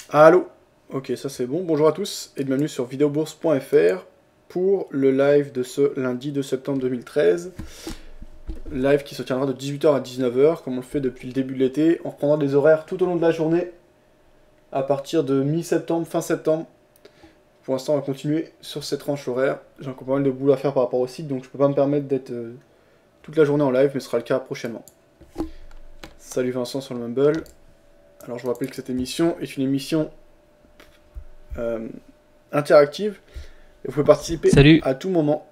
Allô. Ok, ça c'est bon. Bonjour à tous et bienvenue sur videobourse.fr pour le live de ce lundi 2 septembre 2013. Live qui se tiendra de 18h à 19h, comme on le fait depuis le début de l'été. On reprendra des horaires tout au long de la journée à partir de mi-septembre, fin septembre. Pour l'instant, on va continuer sur cette tranche horaire. J'ai encore pas mal de boulot à faire par rapport au site, donc je peux pas me permettre d'être toute la journée en live, mais ce sera le cas prochainement. Salut Vincent sur le Mumble. Alors je vous rappelle que cette émission est une émission interactive. Et vous pouvez participer Salut. à tout moment,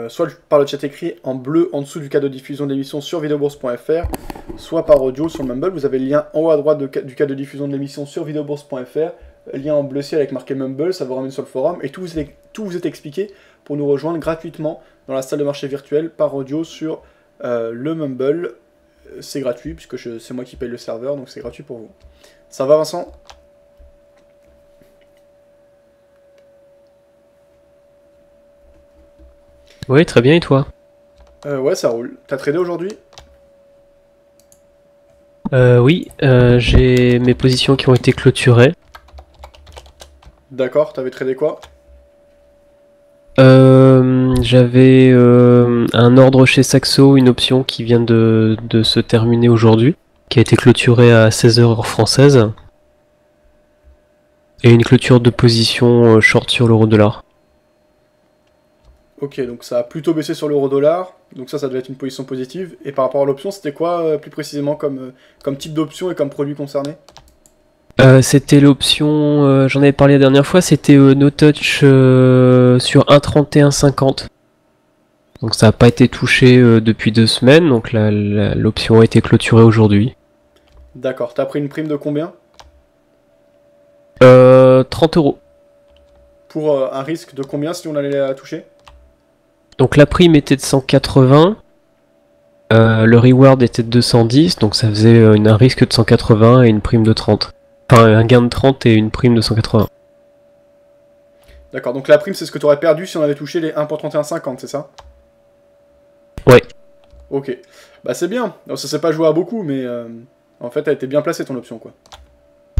soit par le chat écrit en bleu en dessous du cadre de diffusion de l'émission sur videobourse.fr, soit par audio sur le Mumble. Vous avez le lien en haut à droite du cadre de diffusion de l'émission sur videobourse.fr, lien en bleu ciel avec marqué Mumble, ça vous ramène sur le forum, et tout vous est expliqué pour nous rejoindre gratuitement dans la salle de marché virtuelle par audio sur le Mumble. C'est gratuit, puisque c'est moi qui paye le serveur, donc c'est gratuit pour vous. Ça va Vincent ? Oui, très bien, et toi? Ouais, ça roule. T'as tradé aujourd'hui ? Oui, j'ai mes positions qui ont été clôturées. D'accord, t'avais tradé quoi ? J'avais un ordre chez Saxo, une option qui vient de se terminer aujourd'hui, qui a été clôturée à 16h heure française. Et une clôture de position short sur l'euro-dollar. Ok, donc ça a plutôt baissé sur l'euro-dollar, donc ça devait être une position positive. Et par rapport à l'option, c'était quoi plus précisément comme type d'option et comme produit concerné ? C'était l'option, j'en avais parlé la dernière fois, c'était no touch sur 1,3150. Donc ça n'a pas été touché depuis 2 semaines, donc l'option a été clôturée aujourd'hui. D'accord, t'as pris une prime de combien ? 30 euros. Pour un risque de combien si on allait la toucher ? Donc la prime était de 180, le reward était de 210, donc ça faisait un risque de 180 et une prime de 30. Enfin un gain de 30 et une prime de 180. D'accord, donc la prime c'est ce que t'aurais perdu si on avait touché les 1,3150, c'est ça ? Ouais. Ok, bah c'est bien. Alors, ça s'est pas joué à beaucoup, mais en fait, elle était bien placée ton option, quoi.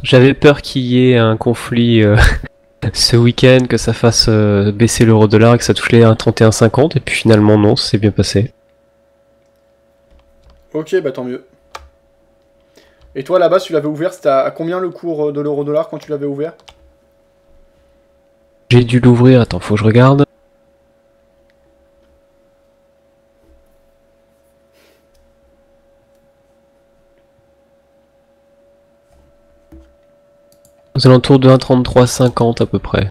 J'avais peur qu'il y ait un conflit ce week-end, que ça fasse baisser l'euro-dollar et que ça touche les 1,3150, et puis finalement non, c'est bien passé. Ok, bah tant mieux. Et toi, là-bas, tu l'avais ouvert, c'était à combien le cours de l'euro-dollar quand tu l'avais ouvert ? J'ai dû l'ouvrir, attends, faut que je regarde. Aux alentours de 1,3350 à peu près.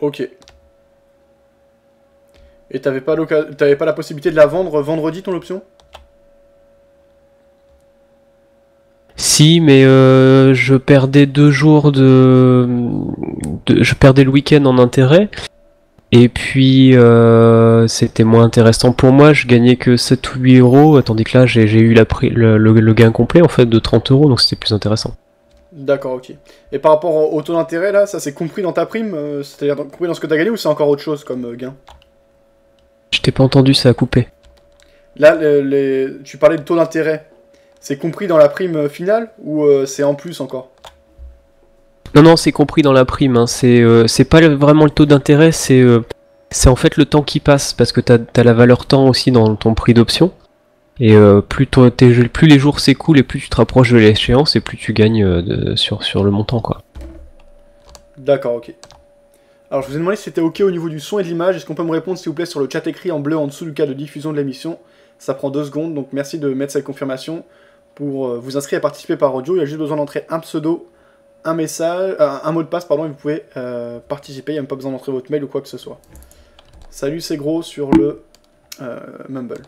Ok. Et t'avais pas la possibilité de la vendre vendredi, ton option ? Si, mais je perdais 2 jours je perdais le week-end en intérêt. Et puis c'était moins intéressant pour moi, je gagnais que 7 ou 8 euros, tandis que là j'ai eu le gain complet en fait de 30 euros, donc c'était plus intéressant. D'accord, ok. Et par rapport au taux d'intérêt, là, ça c'est compris dans ta prime c'est-à-dire compris dans ce que t'as gagné ou c'est encore autre chose comme gain ? Je t'ai pas entendu, ça a coupé. Là, tu parlais de taux d'intérêt. C'est compris dans la prime finale ou c'est en plus encore ? Non, non, c'est compris dans la prime, hein. C'est pas vraiment le taux d'intérêt, c'est en fait le temps qui passe, parce que t'as la valeur temps aussi dans ton prix d'option. Et plus les jours s'écoulent et plus tu te rapproches de l'échéance et plus tu gagnes sur le montant, quoi. D'accord, ok. Alors je vous ai demandé si c'était ok au niveau du son et de l'image. Est-ce qu'on peut me répondre s'il vous plaît sur le chat écrit en bleu en dessous du cas de diffusion de l'émission ? Ça prend 2 secondes, donc merci de mettre cette confirmation pour vous inscrire et participer par audio. Il y a juste besoin d'entrer un pseudo, un message, un mot de passe, pardon, et vous pouvez participer. Il n'y a même pas besoin d'entrer votre mail ou quoi que ce soit. Salut, c'est Gros sur le Mumble.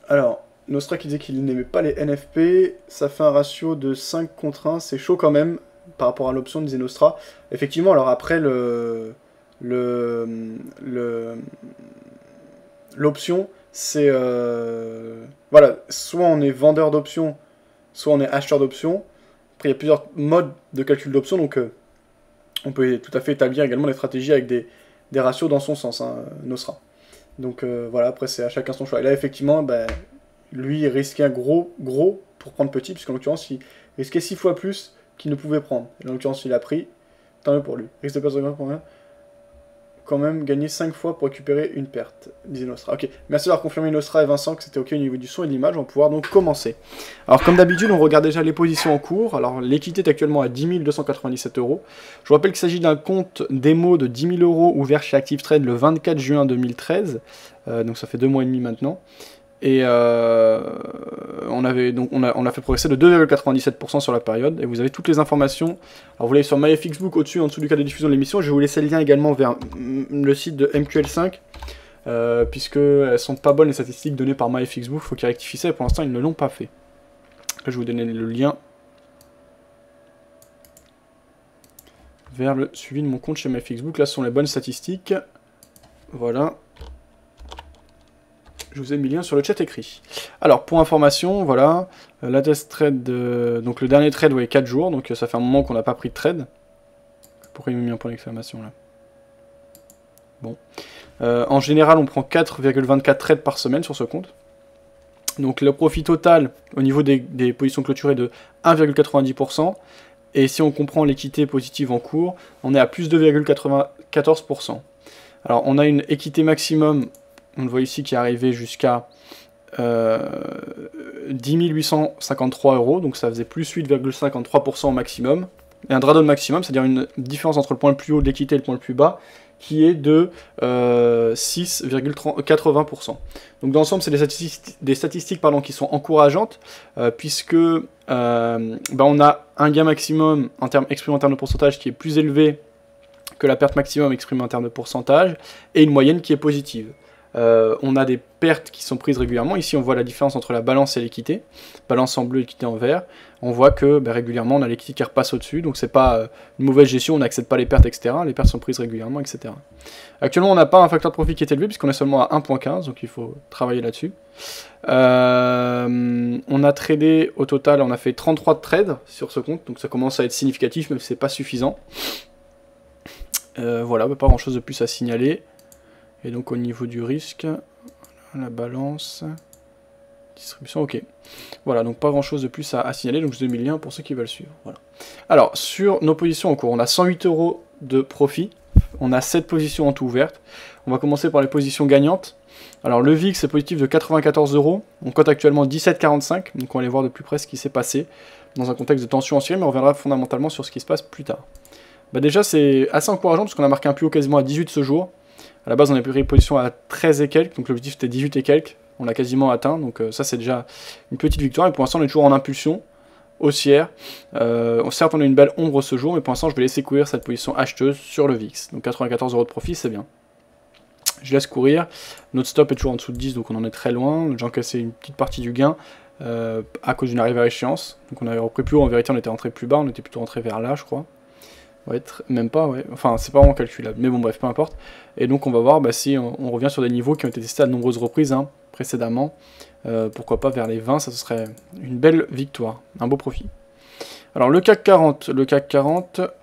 Alors, Nostra qui disait qu'il n'aimait pas les NFP, ça fait un ratio de 5 contre 1, c'est chaud quand même, par rapport à l'option, disait Nostra. Effectivement, alors après, l'option, c'est... voilà, soit on est vendeur d'options, soit on est acheteur d'options. Après, il y a plusieurs modes de calcul d'options, donc on peut tout à fait établir également des stratégies avec des ratios dans son sens, hein, Nosra. Donc voilà, après c'est à chacun son choix. Et là, effectivement, bah, lui, il risquait un gros pour prendre petit, puisqu'en l'occurrence, il risquait 6 fois plus qu'il ne pouvait prendre. Et en l'occurrence, il a pris, tant mieux pour lui. Risque de perdre quand même gagner 5 fois pour récupérer une perte, disait Nostra. Ok, merci d'avoir confirmé Nostra et Vincent que c'était ok au niveau du son et de l'image, on va pouvoir donc commencer. Alors comme d'habitude, on regarde déjà les positions en cours. Alors l'équité est actuellement à 10 297 €. Je vous rappelle qu'il s'agit d'un compte démo de 10 000 € ouvert chez ActiveTrade le 24 juin 2013, donc ça fait 2 mois et demi maintenant. Et on a fait progresser de 2,97% sur la période. Et vous avez toutes les informations. Alors vous l'avez sur MyFXBook au-dessus, en dessous du cadre de diffusion de l'émission. Je vais vous laisser le lien également vers le site de MQL5. Puisque elles sont pas bonnes les statistiques données par MyFXBook. Il faut qu'ils rectifient ça et pour l'instant ils ne l'ont pas fait. Là, je vais vous donner le lien vers le suivi de mon compte chez MyFXBook. Là ce sont les bonnes statistiques. Voilà. Je vous ai mis le lien sur le chat écrit. Alors, pour information, voilà, la test trade, donc le dernier trade, ouais, 4 jours, donc ça fait un moment qu'on n'a pas pris de trade. Pourquoi il m'a mis un point d'exclamation là? Bon. En général, on prend 4,24 trades par semaine sur ce compte. Donc le profit total au niveau des positions clôturées de 1,90%. Et si on comprend l'équité positive en cours, on est à plus 2,94%. Alors, on a une équité maximum. On le voit ici qui est arrivé jusqu'à 10 853 €, donc ça faisait plus 8,53% au maximum. Et un drawdown maximum, c'est-à-dire une différence entre le point le plus haut de l'équité et le point le plus bas, qui est de 6,80%. Donc dans l'ensemble, c'est des statistiques qui sont encourageantes, puisque on a un gain maximum exprimé en termes de pourcentage qui est plus élevé que la perte maximum exprimée en termes de pourcentage, et une moyenne qui est positive. On a des pertes qui sont prises régulièrement. Ici, on voit la différence entre la balance et l'équité. Balance en bleu, équité en vert. On voit que régulièrement, on a l'équité qui repasse au-dessus. Donc, c'est pas une mauvaise gestion, on n'accepte pas les pertes, etc. Les pertes sont prises régulièrement, etc. Actuellement, on n'a pas un facteur de profit qui est élevé, puisqu'on est seulement à 1,15. Donc, il faut travailler là-dessus. On a tradé, au total, on a fait 33 trades sur ce compte. Donc, ça commence à être significatif, même si c'est pas suffisant. Voilà, pas grand-chose de plus à signaler. Et donc au niveau du risque, la balance, distribution, ok. Voilà, donc pas grand chose de plus à signaler, donc je vous ai mis le lien pour ceux qui veulent suivre. Voilà. Alors, sur nos positions en cours, on a 108 € de profit, on a 7 positions en tout ouvertes. On va commencer par les positions gagnantes. Alors le VIX est positif de 94 €, on cote actuellement 17,45, donc on va aller voir de plus près ce qui s'est passé dans un contexte de tension ancienne, mais on reviendra fondamentalement sur ce qui se passe plus tard. Déjà c'est assez encourageant parce qu'on a marqué un plus haut quasiment à 18 ce jour. À la base, on a pris position à 13 et quelques, donc l'objectif était 18 et quelques. On l'a quasiment atteint, donc ça c'est déjà une petite victoire. Et pour l'instant, on est toujours en impulsion haussière. Certes, on a une belle ombre ce jour, mais pour l'instant, je vais laisser courir cette position acheteuse sur le VIX. Donc 94 € de profit, c'est bien. Je laisse courir. Notre stop est toujours en dessous de 10, donc on en est très loin. J'ai encaissé une petite partie du gain à cause d'une arrivée à échéance. Donc on avait repris plus haut, en vérité, on était rentré plus bas, on était plutôt rentré vers là, je crois. Ouais, même pas, ouais. Enfin, c'est pas vraiment calculable, mais bon, bref, peu importe. Et donc, on va voir si on revient sur des niveaux qui ont été testés à de nombreuses reprises précédemment. Pourquoi pas vers les 20, ça ce serait une belle victoire, un beau profit. Alors, le CAC 40,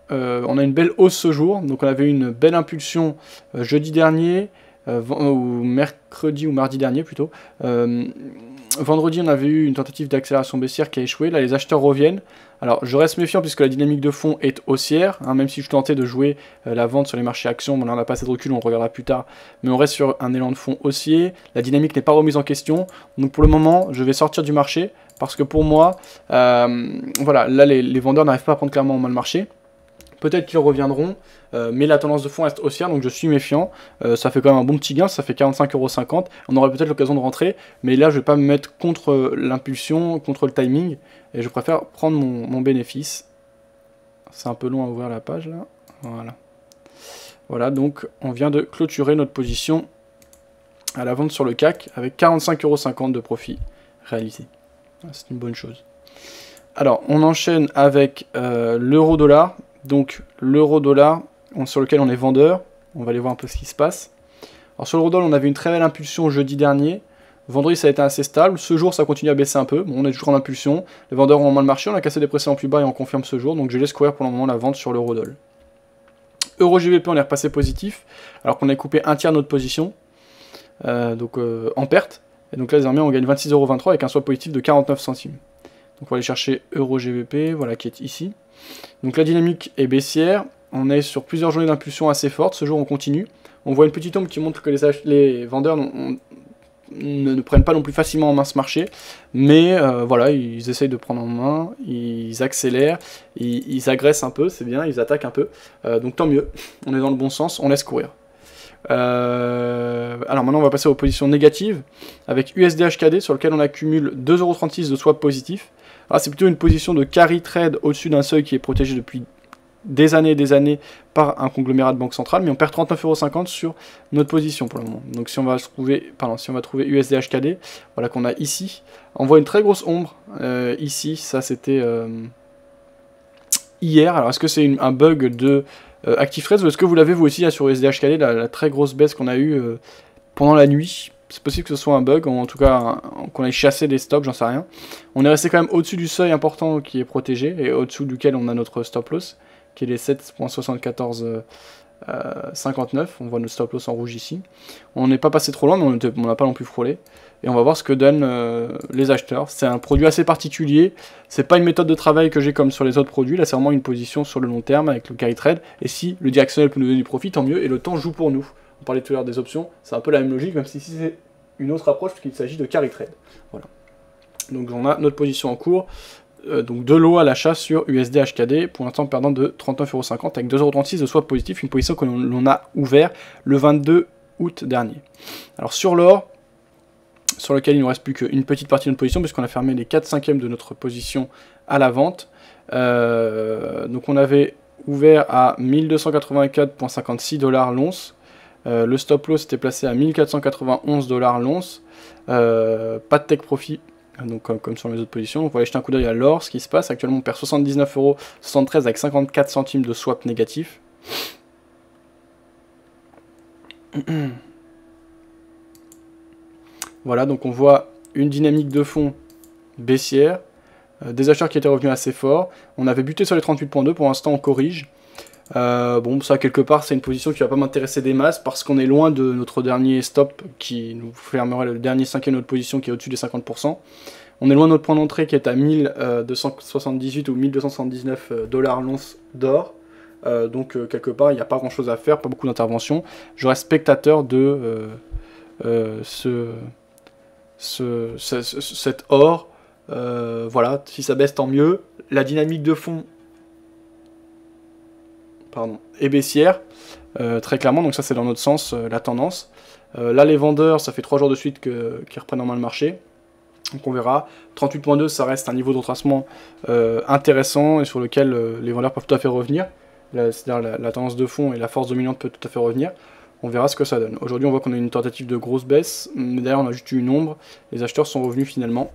on a une belle hausse ce jour. Donc, on avait une belle impulsion jeudi dernier, ou mercredi ou mardi dernier plutôt. Vendredi, on avait eu une tentative d'accélération baissière qui a échoué. Là, les acheteurs reviennent. Alors, je reste méfiant puisque la dynamique de fond est haussière, même si je tentais de jouer la vente sur les marchés actions. Bon, là, on n'a pas assez de recul, on le regardera plus tard. Mais on reste sur un élan de fond haussier. La dynamique n'est pas remise en question. Donc, pour le moment, je vais sortir du marché parce que pour moi, voilà, là, les vendeurs n'arrivent pas à prendre clairement en main le marché. Peut-être qu'ils reviendront, mais la tendance de fond reste haussière, donc je suis méfiant. Ça fait quand même un bon petit gain, ça fait 45,50 €. On aurait peut-être l'occasion de rentrer, mais là je vais pas me mettre contre l'impulsion, contre le timing, et je préfère prendre mon bénéfice. C'est un peu long à ouvrir la page là. Voilà. Voilà, donc on vient de clôturer notre position à la vente sur le CAC avec 45,50 € de profit réalisé. C'est une bonne chose. Alors, on enchaîne avec l'euro-dollar. Donc l'euro-dollar sur lequel on est vendeur, on va aller voir un peu ce qui se passe. Alors sur l'euro-dollar, on avait une très belle impulsion jeudi dernier. Vendredi, ça a été assez stable. Ce jour, ça continue à baisser un peu. Bon, on est toujours en impulsion. Les vendeurs ont moins le marché. On a cassé des précédents plus bas et on confirme ce jour. Donc je laisse courir pour le moment la vente sur l'euro-dollar. Euro-GBP, on est repassé positif. Alors qu'on a coupé un tiers de notre position. En perte. Et donc là, désormais, on gagne 26,23€ avec un swap positif de 49 centimes. Donc on va aller chercher Euro-GBP, voilà, qui est ici. Donc la dynamique est baissière. On est sur plusieurs journées d'impulsion assez fortes. Ce jour, on continue. On voit une petite ombre qui montre que les vendeurs ne prennent pas non plus facilement en main ce marché, mais voilà, ils essayent de prendre en main, ils accélèrent, ils agressent un peu, c'est bien, ils attaquent un peu, donc tant mieux, on est dans le bon sens, on laisse courir. Alors maintenant on va passer aux positions négatives, avec USD-HKD sur lequel on accumule 2,36€ de swap positif. Alors c'est plutôt une position de carry trade au-dessus d'un seuil qui est protégé depuis des années et des années par un conglomérat de banque centrale, mais on perd 39,50€ sur notre position pour le moment. Donc si on va trouver USD-HKD, voilà qu'on a ici, on voit une très grosse ombre ici, ça c'était hier. Alors est-ce que c'est un bug de ActiveTrade ou est-ce que vous l'avez vous aussi là, sur USD-HKD, la très grosse baisse qu'on a eue pendant la nuit? C'est possible que ce soit un bug, ou en tout cas qu'on ait chassé des stops, j'en sais rien. On est resté quand même au-dessus du seuil important qui est protégé, et au-dessous duquel on a notre stop loss, qui est les 7.7459, on voit notre stop loss en rouge ici. On n'est pas passé trop loin, mais on n'a pas non plus frôlé. Et on va voir ce que donnent les acheteurs. C'est un produit assez particulier, c'est pas une méthode de travail que j'ai comme sur les autres produits, là c'est vraiment une position sur le long terme avec le carry trade, et si le directionnel peut nous donner du profit, tant mieux, et le temps joue pour nous. On parlait tout à l'heure des options, c'est un peu la même logique, même si ici c'est une autre approche, puisqu'il s'agit de carry trade. Voilà. Donc on a notre position en cours, donc de l'eau à l'achat sur USD-HKD, pour l'instant perdant de 39,50€ avec 2,36€ de swap positif, une position que l'on a ouvert le 22 août dernier. Alors sur l'or, sur lequel il ne nous reste plus qu'une petite partie de notre position, puisqu'on a fermé les 4/5 de notre position à la vente. Donc on avait ouvert à 1284,56$ l'once. Le stop loss était placé à 1491$ l'once. Pas de take profit, donc comme sur les autres positions. Donc on va aller jeter un coup d'œil à l'or, ce qui se passe. Actuellement on perd 79,73€ avec 54 centimes de swap négatif. Voilà, donc on voit une dynamique de fond baissière, des acheteurs qui étaient revenus assez forts. On avait buté sur les 38,2, pour l'instant on corrige. Bon, ça quelque part c'est une position qui va pas m'intéresser des masses parce qu'on est loin de notre dernier stop qui nous fermerait le dernier cinquième de notre position qui est au-dessus des 50%. On est loin de notre point d'entrée qui est à 1278 ou 1279$ l'once d'or. Donc quelque part il n'y a pas grand chose à faire, pas beaucoup d'intervention. Je reste spectateur de cet or. Voilà, si ça baisse tant mieux. La dynamique de fond est baissière, très clairement, donc ça c'est dans notre sens, la tendance. Là les vendeurs, ça fait 3 jours de suite qu'ils reprennent en main le marché, donc on verra. 38,2 ça reste un niveau de retracement intéressant et sur lequel les vendeurs peuvent tout à fait revenir, c'est-à-dire la tendance de fond et la force dominante peut tout à fait revenir. On verra ce que ça donne. Aujourd'hui on voit qu'on a une tentative de grosse baisse, mais d'ailleurs on a juste eu une ombre, les acheteurs sont revenus finalement.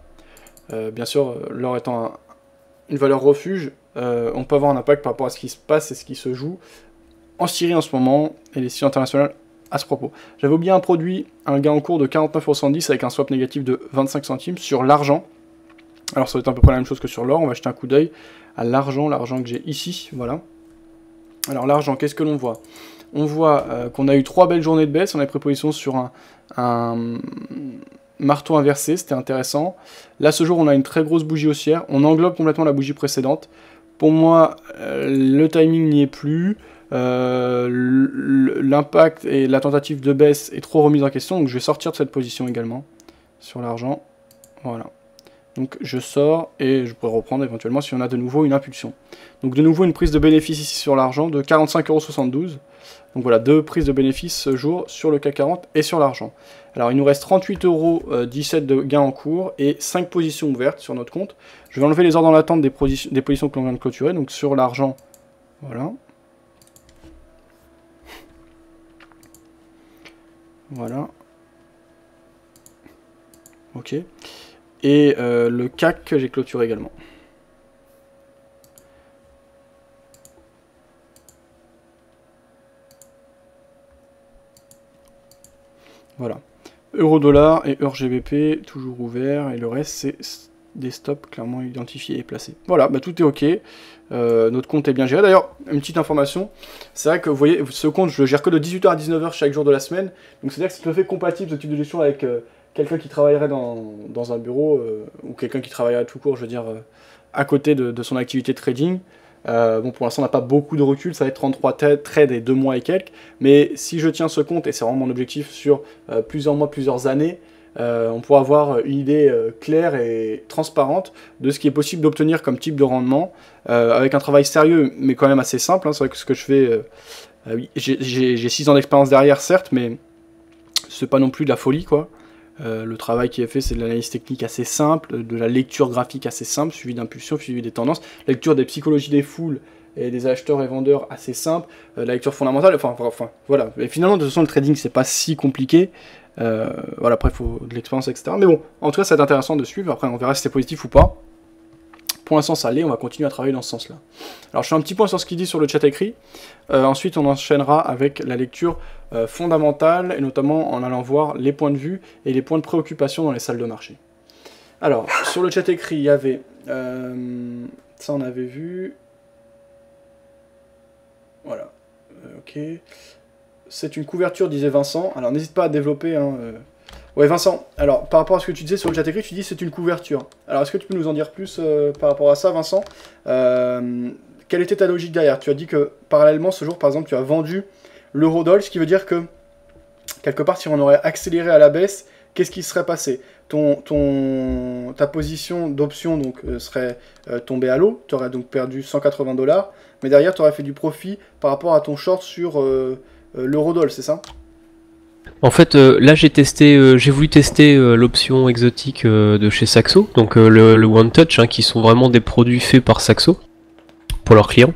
Bien sûr, l'or étant une valeur refuge, on peut avoir un impact par rapport à ce qui se passe et ce qui se joue en Syrie en ce moment, et les situations internationales à ce propos. J'avais oublié un produit, un gain en cours de 49,70€ avec un swap négatif de 25 centimes sur l'argent. Alors ça va être à peu près la même chose que sur l'or, on va jeter un coup d'œil à l'argent que j'ai ici, voilà. Alors l'argent, qu'est-ce que l'on voit? On voit qu'on a eu 3 belles journées de baisse, on a pris position sur un marteau inversé, c'était intéressant. Là, ce jour, on a une très grosse bougie haussière. On englobe complètement la bougie précédente. Pour moi, le timing n'y est plus. L'impact et la tentative de baisse est trop remise en question. Donc, je vais sortir de cette position également sur l'argent. Voilà. Donc, je sors et je pourrais reprendre éventuellement si on a de nouveau une impulsion. Donc, de nouveau, une prise de bénéfice ici sur l'argent de 45,72€. Donc voilà, 2 prises de bénéfices ce jour sur le CAC 40 et sur l'argent. Alors il nous reste 38,17€ de gains en cours et 5 positions ouvertes sur notre compte. Je vais enlever les ordres dans l'attente des positions que l'on vient de clôturer. Donc sur l'argent, voilà. Voilà. Ok. Et le CAC que j'ai clôturé également. Voilà. Euro-dollar et Euro-GBP, toujours ouvert, et le reste, c'est des stops clairement identifiés et placés. Voilà, bah, tout est OK. Notre compte est bien géré. D'ailleurs, une petite information, c'est vrai que vous voyez, ce compte, je le gère que de 18h à 19h chaque jour de la semaine. Donc c'est-à-dire que c'est tout à fait compatible ce type de gestion avec quelqu'un qui travaillerait dans un bureau ou quelqu'un qui travaillerait tout court, je veux dire, à côté de son activité de trading. Bon, pour l'instant, on n'a pas beaucoup de recul, ça va être 33 trades et 2 mois et quelques. Mais si je tiens ce compte, et c'est vraiment mon objectif sur plusieurs mois, plusieurs années, on pourra avoir une idée claire et transparente de ce qui est possible d'obtenir comme type de rendement, avec un travail sérieux, mais quand même assez simple. Hein. C'est vrai que ce que je fais, oui, j'ai 6 ans d'expérience derrière, certes, mais c'est pas non plus de la folie, quoi. Le travail qui est fait, c'est de l'analyse technique assez simple, de la lecture graphique assez simple, suivi d'impulsions, suivi des tendances, lecture des psychologies des foules et des acheteurs et vendeurs assez simple, la lecture fondamentale, enfin voilà. Et finalement, de toute façon, le trading, c'est pas si compliqué. Voilà, après, il faut de l'expérience, etc. Mais bon, en tout cas, c'est intéressant de suivre. Après, on verra si c'est positif ou pas. Pour l'instant, ça l'est, on va continuer à travailler dans ce sens-là. Alors, je fais un petit point sur ce qu'il dit sur le chat écrit. Ensuite, on enchaînera avec la lecture fondamentale, et notamment en allant voir les points de vue et les points de préoccupation dans les salles de marché. Alors, sur le chat écrit, il y avait... ça, on avait vu... Voilà. Ok. C'est une couverture, disait Vincent. Alors, n'hésite pas à développer... Hein, Ouais, Vincent, alors, par rapport à ce que tu disais sur le chat écrit, tu dis c'est une couverture. Alors, est-ce que tu peux nous en dire plus par rapport à ça, Vincent? Quelle était ta logique derrière? Tu as dit que, parallèlement, ce jour, par exemple, tu as vendu l'euro-dollar, ce qui veut dire que, quelque part, si on aurait accéléré à la baisse, qu'est-ce qui serait passé? Ta position d'option donc serait tombée à l'eau, tu aurais donc perdu 180 $, mais derrière, tu aurais fait du profit par rapport à ton short sur l'euro-dollar, c'est ça? En fait, là j'ai voulu tester l'option exotique de chez Saxo, donc le One Touch, hein, qui sont vraiment des produits faits par Saxo pour leurs clients.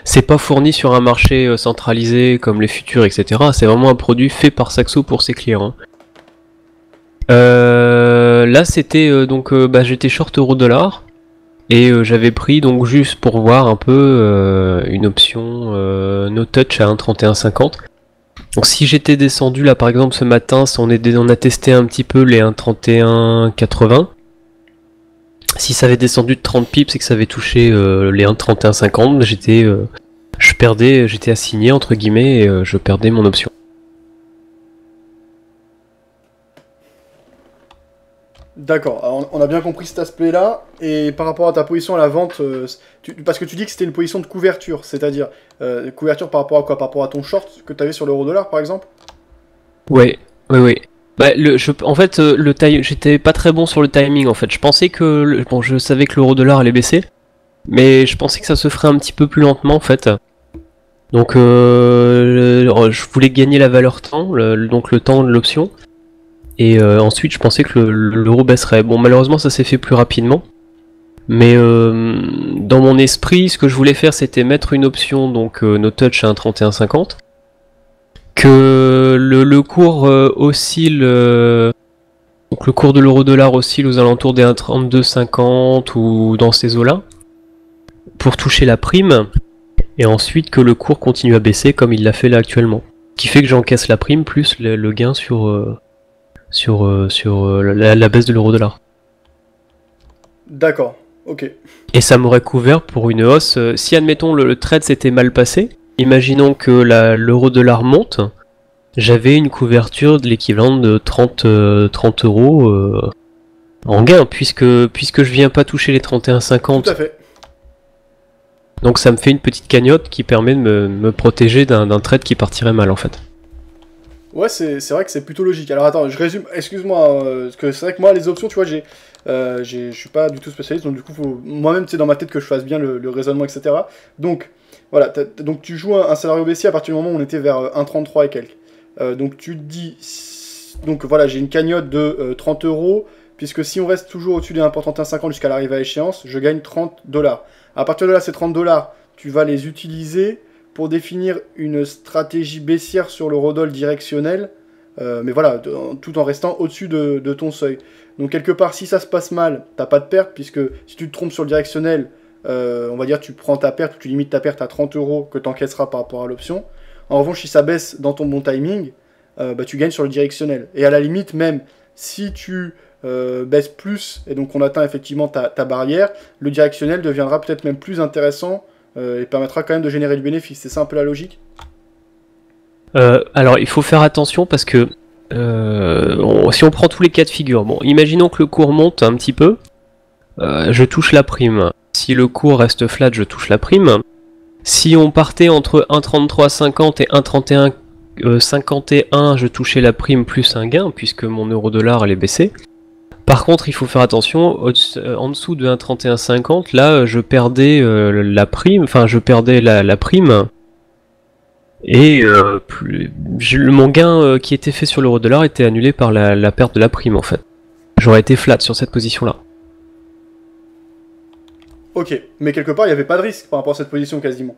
C'est pas fourni sur un marché centralisé comme les futurs, etc. C'est vraiment un produit fait par Saxo pour ses clients. Hein. Là, c'était j'étais short euro-dollar et j'avais pris donc juste pour voir un peu une option no touch à 1,3150. Donc si j'étais descendu là par exemple ce matin, on a testé un petit peu les 1,3180. Si ça avait descendu de 30 pips et que ça avait touché les 1,3150, j'étais assigné entre guillemets et je perdais mon option. D'accord, on a bien compris cet aspect-là, et par rapport à ta position à la vente, parce que tu dis que c'était une position de couverture, c'est-à-dire couverture par rapport à quoi? Par rapport à ton short que tu avais sur l'euro-dollar par exemple? Ouais. Bah, j'étais pas très bon sur le timing en fait. Je pensais que, je savais que l'euro-dollar allait baisser, mais je pensais que ça se ferait un petit peu plus lentement en fait. Donc je voulais gagner la valeur temps, donc le temps de l'option. Et ensuite, je pensais que l'euro baisserait. Bon, malheureusement, ça s'est fait plus rapidement. Mais dans mon esprit, ce que je voulais faire, c'était mettre une option, donc no touch à 1,3150. Que le cours oscille... donc le cours de l'euro-dollar oscille aux alentours des 1,3250 ou dans ces eaux-là. Pour toucher la prime. Et ensuite que le cours continue à baisser comme il l'a fait là actuellement. Ce qui fait que j'encaisse la prime plus le gain sur la baisse de l'euro-dollar. D'accord, ok. Et ça m'aurait couvert pour une hausse. Si admettons le trade s'était mal passé, imaginons que l'euro-dollar monte, j'avais une couverture de l'équivalent de 30 euros en gain, puisque je viens pas toucher les 31,50. Tout à fait. Donc ça me fait une petite cagnotte qui permet de me protéger d'un trade qui partirait mal en fait. Ouais, c'est vrai que c'est plutôt logique. Alors attends, je résume, excuse-moi, parce que c'est vrai que moi, les options, tu vois, je suis pas du tout spécialiste, donc du coup, faut moi-même, c'est dans ma tête que je fasse bien le raisonnement, etc. Donc, voilà, donc tu joues un scénario baissier à partir du moment où on était vers 1,33 et quelques. Donc tu te dis, donc voilà, j'ai une cagnotte de 30 euros, puisque si on reste toujours au-dessus des 1,3150 jusqu'à l'arrivée à échéance, je gagne 30 $. À partir de là, ces 30 $, tu vas les utiliser pour définir une stratégie baissière sur l'eurodoll directionnel, mais voilà, tout en restant au-dessus de ton seuil. Donc quelque part, si ça se passe mal, t'as pas de perte, puisque si tu te trompes sur le directionnel, on va dire tu prends ta perte, tu limites ta perte à 30 euros que tu encaisseras par rapport à l'option. En revanche, si ça baisse dans ton bon timing, bah, tu gagnes sur le directionnel. Et à la limite, même si tu baisses plus, et donc on atteint effectivement ta barrière, le directionnel deviendra peut-être même plus intéressant et permettra quand même de générer du bénéfice. C'est ça un peu la logique? Alors il faut faire attention parce que si on prend tous les cas de figure, bon, imaginons que le cours monte un petit peu, je touche la prime. Si le cours reste flat, je touche la prime. Si on partait entre 1,3350 et 1,3151, je touchais la prime plus un gain, puisque mon euro-dollar allait baisser. Par contre, il faut faire attention, en dessous de 1,3150, là, je perdais la prime, enfin, je perdais la prime, et mon gain qui était fait sur l'euro-dollar était annulé par la perte de la prime, en fait. J'aurais été flat sur cette position-là. Ok, mais quelque part, il n'y avait pas de risque par rapport à cette position quasiment.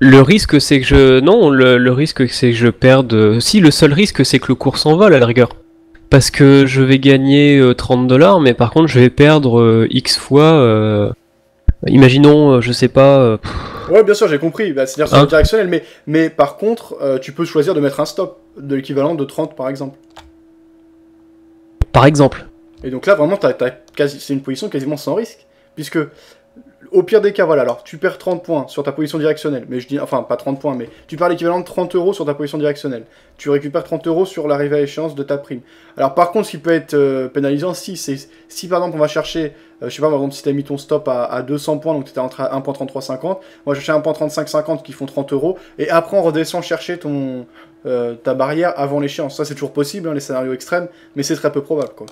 Le risque, c'est que je... Non, le risque, c'est que je perde... Si, le seul risque, c'est que le cours s'envole, à la rigueur. Parce que je vais gagner 30$, mais par contre, je vais perdre X fois... Imaginons, je sais pas... Ouais, bien sûr, j'ai compris. Bah, c'est-à-dire sur le directionnel, mais par contre, tu peux choisir de mettre un stop de l'équivalent de 30, par exemple. Par exemple. Et donc là, vraiment, c'est une position quasiment sans risque. Puisque, au pire des cas, voilà, alors tu perds 30 points sur ta position directionnelle. Mais je dis, enfin, pas 30 points, mais tu perds l'équivalent de 30€ sur ta position directionnelle. Tu récupères 30€ sur l'arrivée à échéance de ta prime. Alors, par contre, ce qui peut être pénalisant, si par exemple, on va chercher, je sais pas, par exemple, si tu as mis ton stop à 200 points, donc tu étais entre 1.3350, on va chercher 1.3550 qui font 30€, et après, on redescend chercher ta barrière avant l'échéance. Ça, c'est toujours possible, hein, les scénarios extrêmes, mais c'est très peu probable, quoi.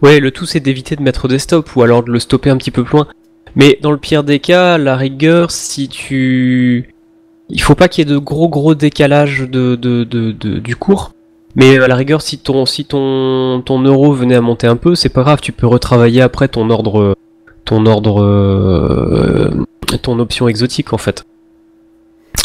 Ouais, le tout c'est d'éviter de mettre des stops ou alors de le stopper un petit peu plus loin. Mais dans le pire des cas, la rigueur, si tu... Il faut pas qu'il y ait de gros décalages du cours. Mais à la rigueur, si ton euro venait à monter un peu, c'est pas grave, tu peux retravailler après ton option exotique en fait.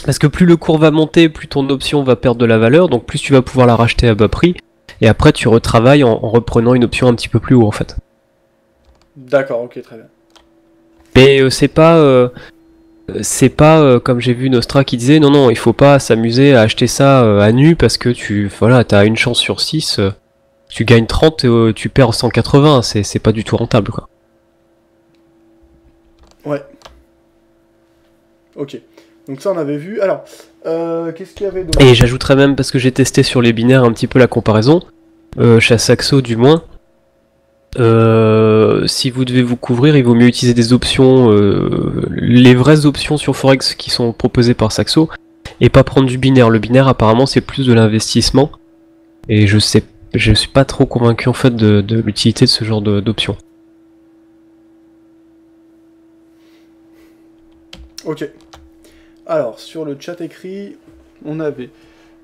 Parce que plus le cours va monter, plus ton option va perdre de la valeur, donc plus tu vas pouvoir la racheter à bas prix. Et après, tu retravailles en reprenant une option un petit peu plus haut, en fait. D'accord, ok, très bien. Mais c'est pas comme j'ai vu Nostra qui disait, non, il faut pas s'amuser à acheter ça à nu, parce que t'as une chance sur 6, tu gagnes 30 et tu perds 180, c'est pas du tout rentable, quoi. Ouais. Ok. Donc ça, on avait vu. Alors, qu'est-ce qu'il y avait d'autre? Et j'ajouterais même, parce que j'ai testé sur les binaires un petit peu la comparaison, chez Saxo du moins, si vous devez vous couvrir, il vaut mieux utiliser des options, les vraies options sur Forex qui sont proposées par Saxo, et pas prendre du binaire. Le binaire apparemment c'est plus de l'investissement, et je suis pas trop convaincu en fait de l'utilité de ce genre d'options. Ok. Alors, sur le chat écrit, on avait...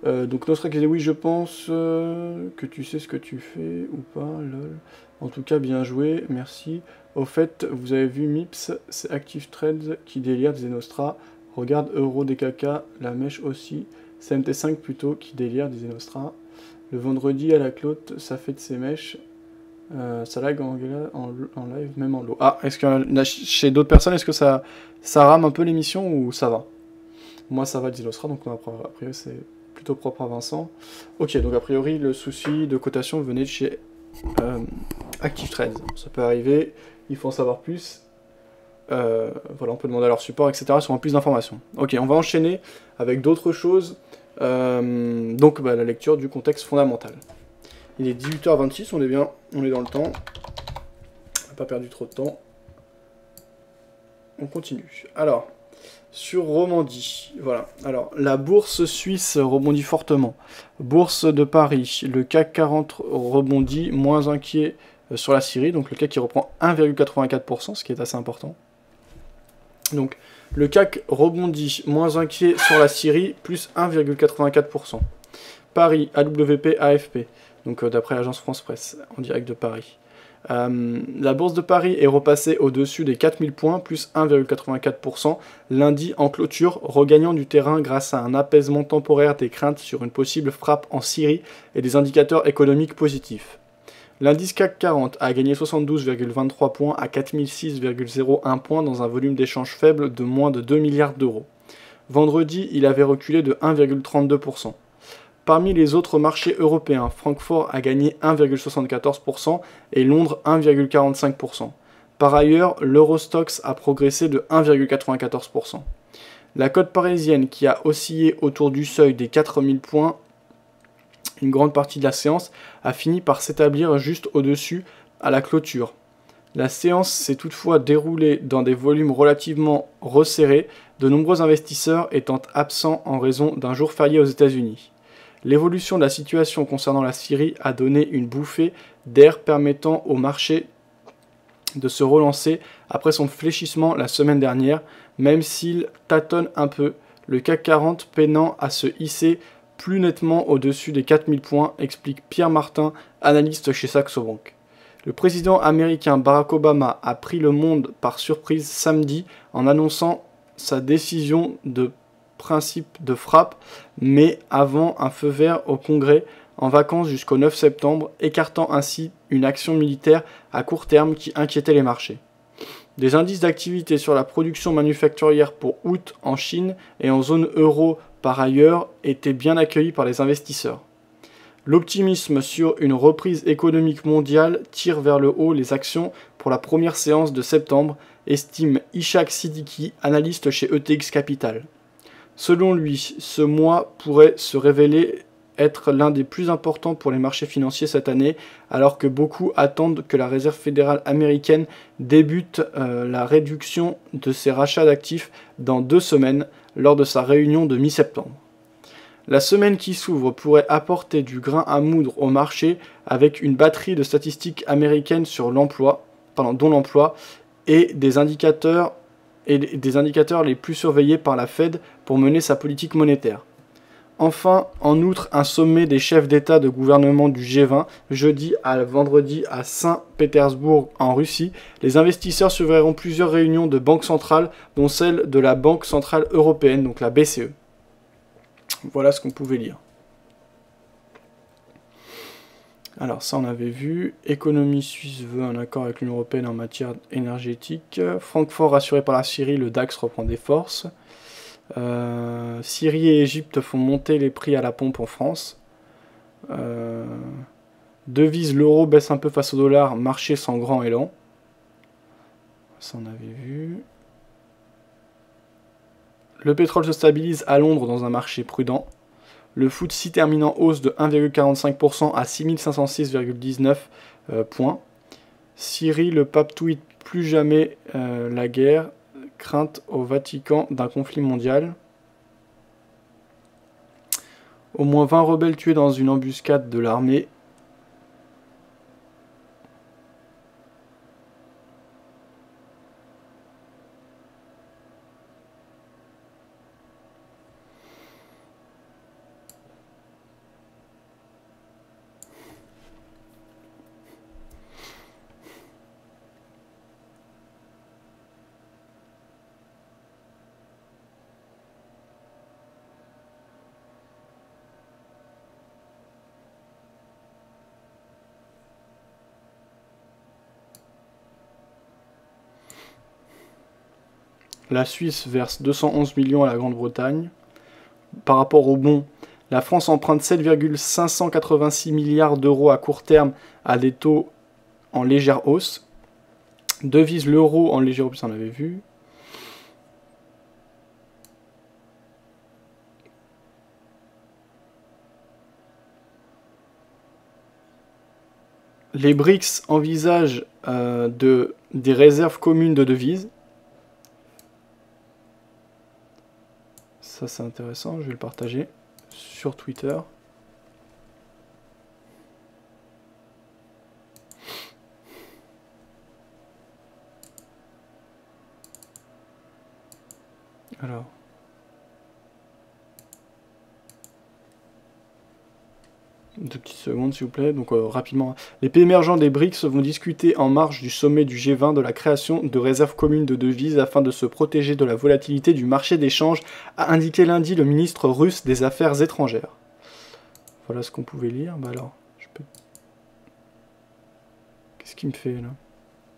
donc Nostra qui disait oui, je pense que tu sais ce que tu fais ou pas, lol. En tout cas, bien joué, merci. Au fait, vous avez vu Mips, c'est Active Trades qui délire, disait Nostra. Regarde Euro DKK, la mèche aussi. C'est MT5 plutôt qui délire, disait Nostra. Le vendredi à la clote, ça fait de ses mèches. Ça lag en live, même en low. Ah, est-ce que chez d'autres personnes, est-ce que ça rame un peu l'émission ou ça va? Moi ça va, dit Nostra, donc a priori c'est plutôt propre à Vincent. Ok, donc a priori le souci de cotation venait de chez Active Trades. Ça peut arriver, il faut en savoir plus. Voilà, on peut demander à leur support, etc. sur plus d'informations. Ok, on va enchaîner avec d'autres choses. Donc la lecture du contexte fondamental. Il est 18h26, on est bien, on est dans le temps. On n'a pas perdu trop de temps. On continue. Alors, sur Romandie, voilà. Alors, la bourse suisse rebondit fortement. Bourse de Paris, le CAC 40 rebondit, moins inquiet sur la Syrie. Donc le CAC qui reprend 1,84%, ce qui est assez important. Donc, le CAC rebondit, moins inquiet sur la Syrie, plus 1,84%. Paris, AWP, AFP. Donc d'après l'agence France Presse, en direct de Paris. La bourse de Paris est repassée au-dessus des 4000 points, plus 1,84%, lundi en clôture, regagnant du terrain grâce à un apaisement temporaire des craintes sur une possible frappe en Syrie et des indicateurs économiques positifs. L'indice CAC 40 a gagné 72,23 points à 4006,01 points dans un volume d'échange faible de moins de 2 milliards d'euros. Vendredi, il avait reculé de 1,32%. Parmi les autres marchés européens, Francfort a gagné 1,74% et Londres 1,45%. Par ailleurs, l'Eurostoxx a progressé de 1,94%. La cote parisienne, qui a oscillé autour du seuil des 4000 points une grande partie de la séance, a fini par s'établir juste au-dessus à la clôture. La séance s'est toutefois déroulée dans des volumes relativement resserrés, de nombreux investisseurs étant absents en raison d'un jour férié aux États-Unis. L'évolution de la situation concernant la Syrie a donné une bouffée d'air permettant au marché de se relancer après son fléchissement la semaine dernière, même s'il tâtonne un peu, le CAC 40 peinant à se hisser plus nettement au-dessus des 4000 points, explique Pierre Martin, analyste chez Saxo Bank. Le président américain Barack Obama a pris le monde par surprise samedi en annonçant sa décision de principe de frappe, mais avant un feu vert au Congrès en vacances jusqu'au 9 septembre, écartant ainsi une action militaire à court terme qui inquiétait les marchés. Des indices d'activité sur la production manufacturière pour août en Chine et en zone euro par ailleurs étaient bien accueillis par les investisseurs. L'optimisme sur une reprise économique mondiale tire vers le haut les actions pour la première séance de septembre, estime Ishaq Siddiqui, analyste chez ETX Capital. Selon lui, ce mois pourrait se révéler être l'un des plus importants pour les marchés financiers cette année, alors que beaucoup attendent que la Réserve fédérale américaine débute la réduction de ses rachats d'actifs dans 2 semaines, lors de sa réunion de mi-septembre. La semaine qui s'ouvre pourrait apporter du grain à moudre au marché avec une batterie de statistiques américaines sur l'emploi, dont l'emploi, et des indicateurs les plus surveillés par la Fed pour mener sa politique monétaire. Enfin, en outre, un sommet des chefs d'État de gouvernement du G20, jeudi à vendredi à Saint-Pétersbourg en Russie. Les investisseurs surveilleront plusieurs réunions de banques centrales, dont celle de la Banque Centrale Européenne, donc la BCE. Voilà ce qu'on pouvait lire. Alors ça on avait vu, économie suisse veut un accord avec l'Union Européenne en matière énergétique, Francfort rassuré par la Syrie, le DAX reprend des forces, Syrie et Égypte font monter les prix à la pompe en France, devise l'euro baisse un peu face au dollar, marché sans grand élan, ça on avait vu. Le pétrole se stabilise à Londres dans un marché prudent. Le FTSE termine en hausse de 1,45% à 6506,19 points. Syrie, le pape tweet plus jamais la guerre, crainte au Vatican d'un conflit mondial. Au moins 20 rebelles tués dans une embuscade de l'armée. La Suisse verse 211 millions à la Grande-Bretagne. Par rapport au bon, la France emprunte 7,586 milliards d'euros à court terme à des taux en légère hausse. Devise l'euro en légère hausse, on avait vu. Les BRICS envisagent des réserves communes de devises. Ça c'est intéressant, je vais le partager sur Twitter. Alors. Deux petites secondes s'il vous plaît, donc rapidement. Les pays émergents des BRICS vont discuter en marge du sommet du G20 de la création de réserves communes de devises afin de se protéger de la volatilité du marché d'échange, a indiqué lundi le ministre russe des Affaires étrangères. Voilà ce qu'on pouvait lire. Bah alors, je peux... Qu'est-ce qu'il me fait là?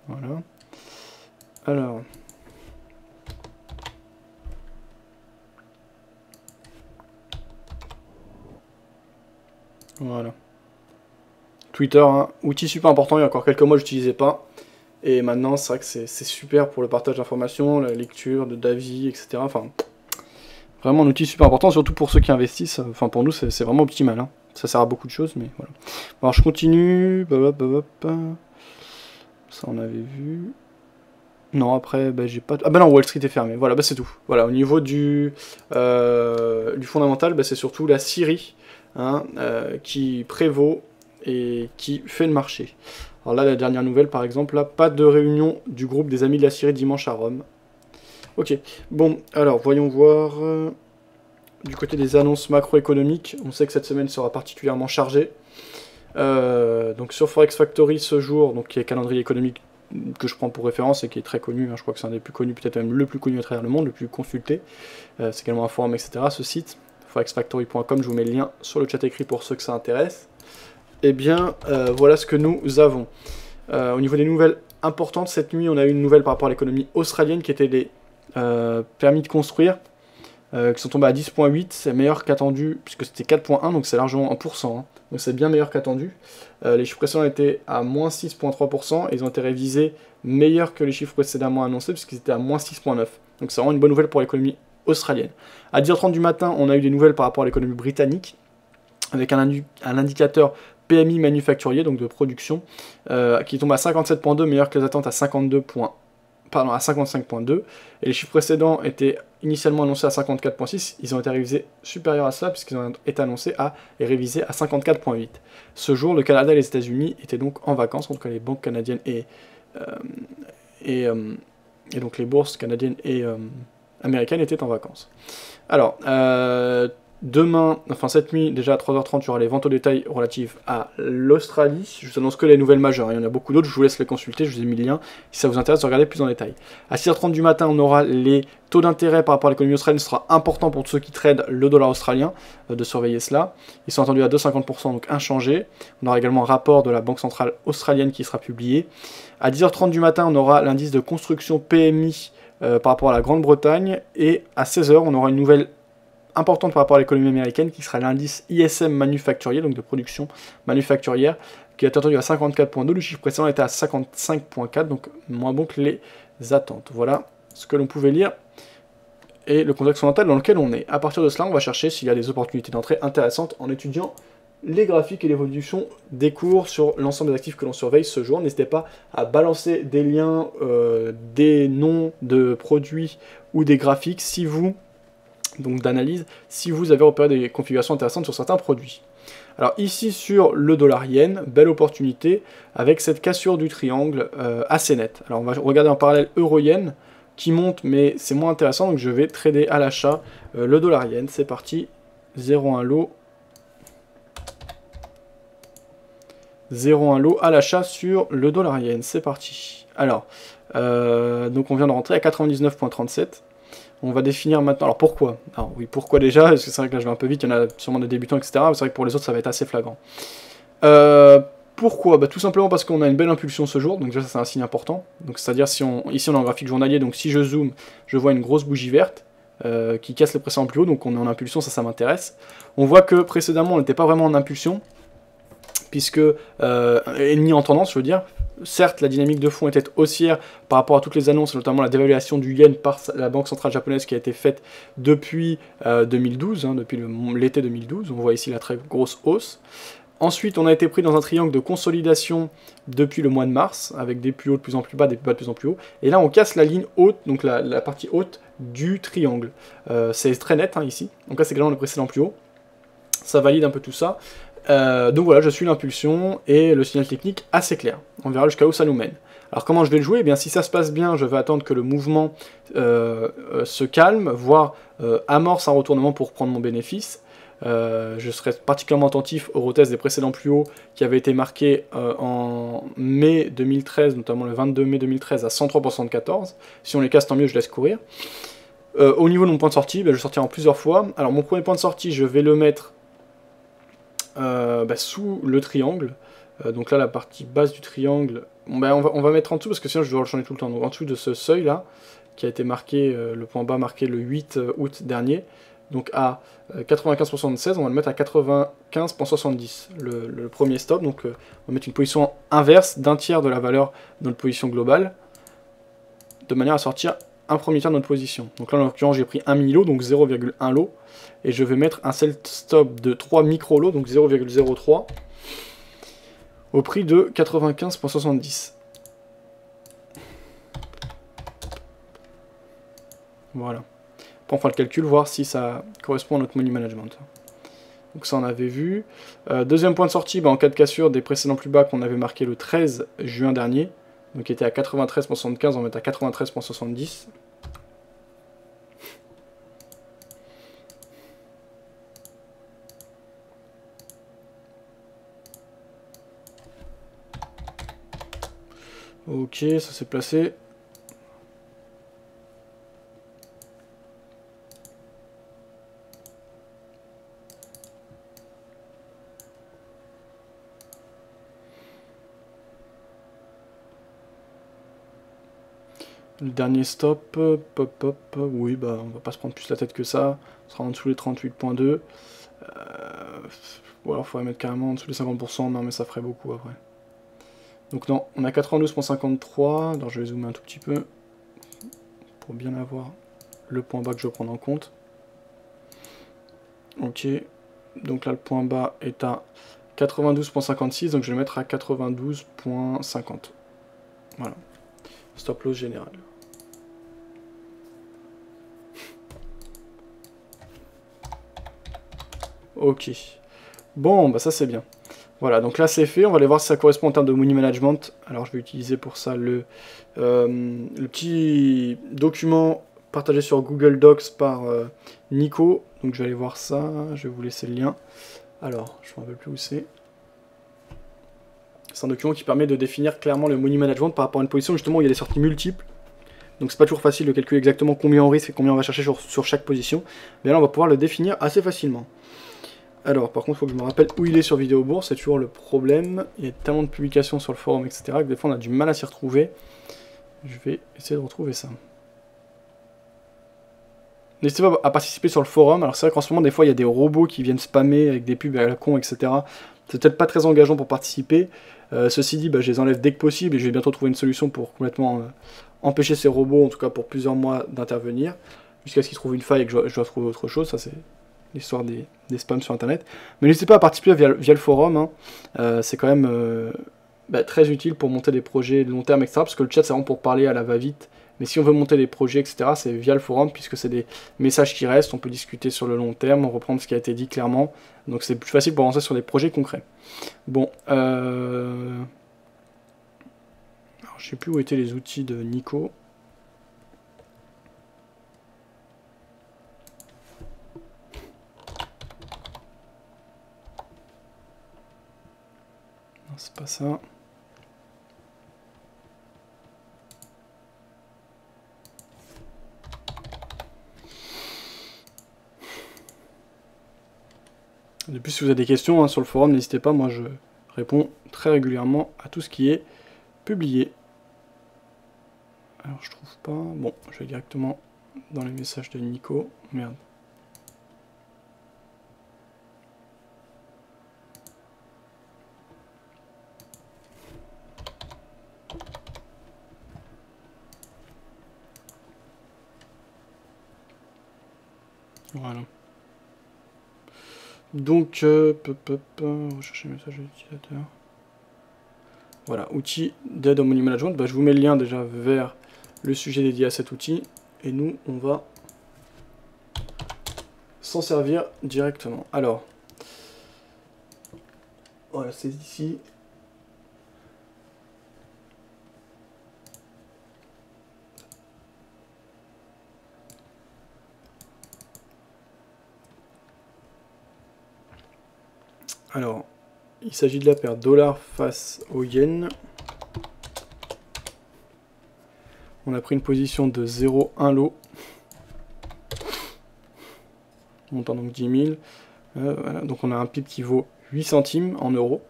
Voilà. Alors... Voilà. Twitter, hein, outil super important, il y a encore quelques mois je l'utilisais pas. Et maintenant c'est vrai que c'est super pour le partage d'informations, la lecture, d'avis, etc. Enfin, vraiment un outil super important, surtout pour ceux qui investissent. Enfin pour nous c'est vraiment optimal. Hein. Ça sert à beaucoup de choses, mais voilà. Bon, alors je continue. Ça on avait vu. Non, après, bah, j'ai pas... Ah bah non, Wall Street est fermé. Voilà, bah c'est tout. Voilà, au niveau du fondamental, bah, c'est surtout la Syrie hein, qui prévaut et qui fait le marché. Alors là, la dernière nouvelle, par exemple, là, pas de réunion du groupe des Amis de la Syrie dimanche à Rome. Ok, bon, alors, voyons voir... du côté des annonces macroéconomiques, on sait que cette semaine sera particulièrement chargée. Donc sur Forex Factory ce jour, donc qui est le calendrier économique que je prends pour référence et qui est très connu, hein, je crois que c'est un des plus connus, peut-être même le plus connu à travers le monde, le plus consulté. C'est également un forum, etc. Ce site, forexfactory.com, je vous mets le lien sur le chat écrit pour ceux que ça intéresse. Eh bien, voilà ce que nous avons. Au niveau des nouvelles importantes, cette nuit, on a eu une nouvelle par rapport à l'économie australienne qui était les permis de construire. Qui sont tombés à 10.8, c'est meilleur qu'attendu, puisque c'était 4.1, donc c'est largement 1%, hein. Donc c'est bien meilleur qu'attendu. Les chiffres précédents étaient à moins 6.3%, et ils ont été révisés meilleurs que les chiffres précédemment annoncés, puisqu'ils étaient à moins 6.9%. Donc c'est vraiment une bonne nouvelle pour l'économie australienne. À 10h30 du matin, on a eu des nouvelles par rapport à l'économie britannique, avec un indicateur PMI manufacturier, donc de production, qui tombe à 57.2, meilleur que les attentes à 55.2, et les chiffres précédents étaient initialement annoncés à 54.6, ils ont été révisés supérieurs à cela, puisqu'ils ont été annoncés et révisés à 54.8. Ce jour, le Canada et les États-Unis étaient donc en vacances, en tout cas les banques canadiennes et donc les bourses canadiennes et américaines étaient en vacances. Alors, demain, enfin cette nuit, déjà à 3h30, il y aura les ventes au détail relatives à l'Australie. Je vous annonce que les nouvelles majeures, hein. Il y en a beaucoup d'autres, je vous laisse les consulter, je vous ai mis le lien, si ça vous intéresse de regarder plus en détail. À 6h30 du matin, on aura les taux d'intérêt par rapport à l'économie australienne, ce sera important pour tous ceux qui tradent le dollar australien, de surveiller cela. Ils sont attendus à 2,50%, donc inchangés. On aura également un rapport de la Banque Centrale Australienne qui sera publié. À 10h30 du matin, on aura l'indice de construction PMI par rapport à la Grande-Bretagne, et à 16h, on aura une nouvelle importante par rapport à l'économie américaine, qui sera l'indice ISM manufacturier, donc de production manufacturière, qui est attendu à 54.2, le chiffre précédent était à 55.4, donc moins bon que les attentes. Voilà ce que l'on pouvait lire, et le contexte fondamental dans lequel on est. À partir de cela, on va chercher s'il y a des opportunités d'entrée intéressantes en étudiant les graphiques et l'évolution des cours sur l'ensemble des actifs que l'on surveille ce jour. N'hésitez pas à balancer des liens, des noms de produits ou des graphiques si vous... donc d'analyse, si vous avez repéré des configurations intéressantes sur certains produits. Alors ici sur le dollar yen, belle opportunité avec cette cassure du triangle assez nette. Alors on va regarder en parallèle euro-yen qui monte, mais c'est moins intéressant, donc je vais trader à l'achat le dollar yen. C'est parti, 0,1 lot. 0,1 lot à l'achat sur le dollar yen, c'est parti. Alors, donc on vient de rentrer à 99.37. On va définir maintenant, alors pourquoi? Alors oui, pourquoi déjà? Parce que c'est vrai que là je vais un peu vite, il y en a sûrement des débutants, etc. Mais c'est vrai que pour les autres ça va être assez flagrant. Pourquoi? Bah, tout simplement parce qu'on a une belle impulsion ce jour, donc déjà ça c'est un signe important. Donc c'est-à-dire ici on a un graphique journalier, donc si je zoome, je vois une grosse bougie verte qui casse le précédent plus haut, donc on est en impulsion, ça m'intéresse. On voit que précédemment on n'était pas vraiment en impulsion, puisque, ni en tendance je veux dire. Certes, la dynamique de fond était haussière par rapport à toutes les annonces, notamment la dévaluation du yen par la Banque Centrale Japonaise qui a été faite depuis 2012, hein, depuis l'été 2012. On voit ici la très grosse hausse. Ensuite, on a été pris dans un triangle de consolidation depuis le mois de mars, avec des plus hauts de plus en plus bas, des plus bas de plus en plus hauts. Et là, on casse la ligne haute, donc la partie haute du triangle. C'est très net hein, ici. Donc là, c'est également le précédent plus haut. Ça valide un peu tout ça. Donc voilà, je suis l'impulsion et le signal technique assez clair. On verra jusqu'à où ça nous mène. Alors comment je vais le jouer? Eh bien, si ça se passe bien, je vais attendre que le mouvement se calme, voire amorce un retournement pour prendre mon bénéfice. Je serai particulièrement attentif au retest des précédents plus hauts qui avaient été marqués en mai 2013, notamment le 22 mai 2013 à 103,74. Si on les casse, tant mieux, je laisse courir. Au niveau de mon point de sortie, je sortirai en plusieurs fois. Alors mon premier point de sortie, je vais le mettre sous le triangle. Donc là, la partie basse du triangle, on va mettre en dessous parce que sinon je dois le changer tout le temps. Donc en dessous de ce seuil là, qui a été marqué, le point bas marqué le 8 août dernier. Donc à 95,76, on va le mettre à 95,70, le premier stop. Donc on va mettre une position inverse d'un tiers de la valeur de notre position globale, de manière à sortir un premier tiers de notre position. Donc là, en l'occurrence, j'ai pris 1 mini-lot, donc 0,1 lot, et je vais mettre un sell stop de 3 micro-lots, donc 0,03, au prix de 95,70. Voilà. Après, on fera le calcul, voir si ça correspond à notre money management. Donc ça, on avait vu. Deuxième point de sortie, en cas de cassure des précédents plus bas qu'on avait marqué le 13 juin dernier, donc qui était à 93,75, on va mettre à 93,70. Ok, ça s'est placé. Le dernier stop, oui, on va pas se prendre plus la tête que ça. On sera en dessous les 38,2. Ou alors il faudrait mettre carrément en dessous les 50%, non mais ça ferait beaucoup après. Donc non, on a 92,53. Alors je vais zoomer un tout petit peu pour bien avoir le point bas que je vais prendre en compte. Ok, donc là le point bas est à 92,56, donc je vais le mettre à 92,50. Voilà, stop loss général. Ok, bon, ça c'est bien. Voilà, donc là c'est fait, on va aller voir si ça correspond en termes de money management. Alors je vais utiliser pour ça le petit document partagé sur Google Docs par Nico. Donc je vais aller voir ça, je vais vous laisser le lien. Alors, je ne me rappelle plus où c'est. C'est un document qui permet de définir clairement le money management par rapport à une position justement où il y a des sorties multiples. Donc c'est pas toujours facile de calculer exactement combien on risque et combien on va chercher sur chaque position. Mais là on va pouvoir le définir assez facilement. Alors, par contre, il faut que je me rappelle où il est sur Vidéo Bourse, c'est toujours le problème. Il y a tellement de publications sur le forum, etc., que des fois on a du mal à s'y retrouver. Je vais essayer de retrouver ça. N'hésitez pas à participer sur le forum. Alors c'est vrai qu'en ce moment, des fois, il y a des robots qui viennent spammer avec des pubs à la con, etc. C'est peut-être pas très engageant pour participer. Ceci dit, je les enlève dès que possible et je vais bientôt trouver une solution pour complètement empêcher ces robots, en tout cas pour plusieurs mois, d'intervenir. Jusqu'à ce qu'ils trouvent une faille et que je dois trouver autre chose. Ça, c'est l'histoire des spams sur internet. Mais n'hésitez pas à participer via le forum, hein. C'est quand même très utile pour monter des projets de long terme, etc. Parce que le chat c'est vraiment pour parler à la va-vite. Mais si on veut monter des projets, etc., c'est via le forum, puisque c'est des messages qui restent, on peut discuter sur le long terme, reprendre ce qui a été dit clairement. Donc c'est plus facile pour avancer sur des projets concrets. Bon, alors je sais plus où étaient les outils de Nico. C'est pas ça. Depuis, si vous avez des questions sur le forum, n'hésitez pas, moi je réponds très régulièrement à tout ce qui est publié. Alors je trouve pas... Bon, je vais directement dans les messages de Nico. Merde. Voilà. Donc, rechercher le message de l'utilisateur. Voilà, outil d'aide au money management. Je vous mets le lien déjà vers le sujet dédié à cet outil. Et nous, on va s'en servir directement. Alors, voilà, c'est ici. Alors, il s'agit de la paire dollar face au yen. On a pris une position de 0,1 lot. Montant donc 10 000. Voilà. Donc on a un pip qui vaut 8 centimes en euros.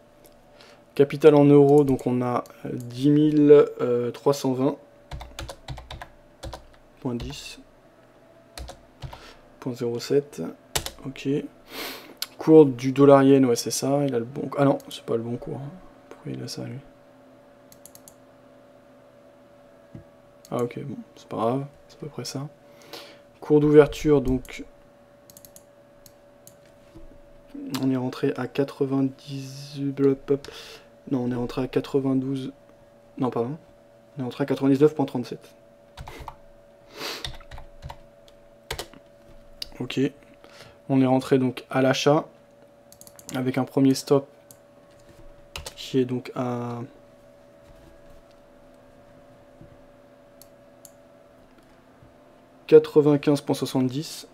Capital en euros, donc on a 10 320,10. 0,07. Ok. Cours du dollar yen, ouais, c'est ça. Il a le bon. Ah non, c'est pas le bon cours. Pourquoi il a ça, lui? Ah, ok, bon, c'est pas grave. C'est à peu près ça. Cours d'ouverture, donc. On est rentré à 90. Non, on est rentré à 92. Non, pardon. On est rentré à 99,37. Ok. On est rentré donc à l'achat avec un premier stop qui est donc à 95,70.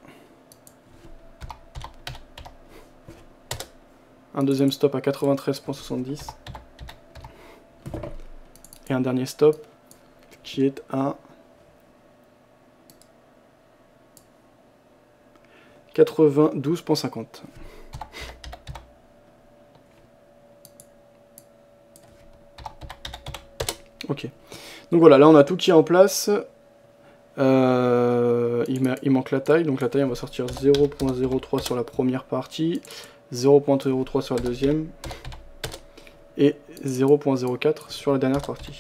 Un deuxième stop à 93,70. Et un dernier stop qui est à 92,50. Ok. Donc voilà, là on a tout qui est en place. Il manque la taille. Donc la taille, on va sortir 0,03 sur la première partie, 0,03 sur la deuxième et 0,04 sur la dernière partie.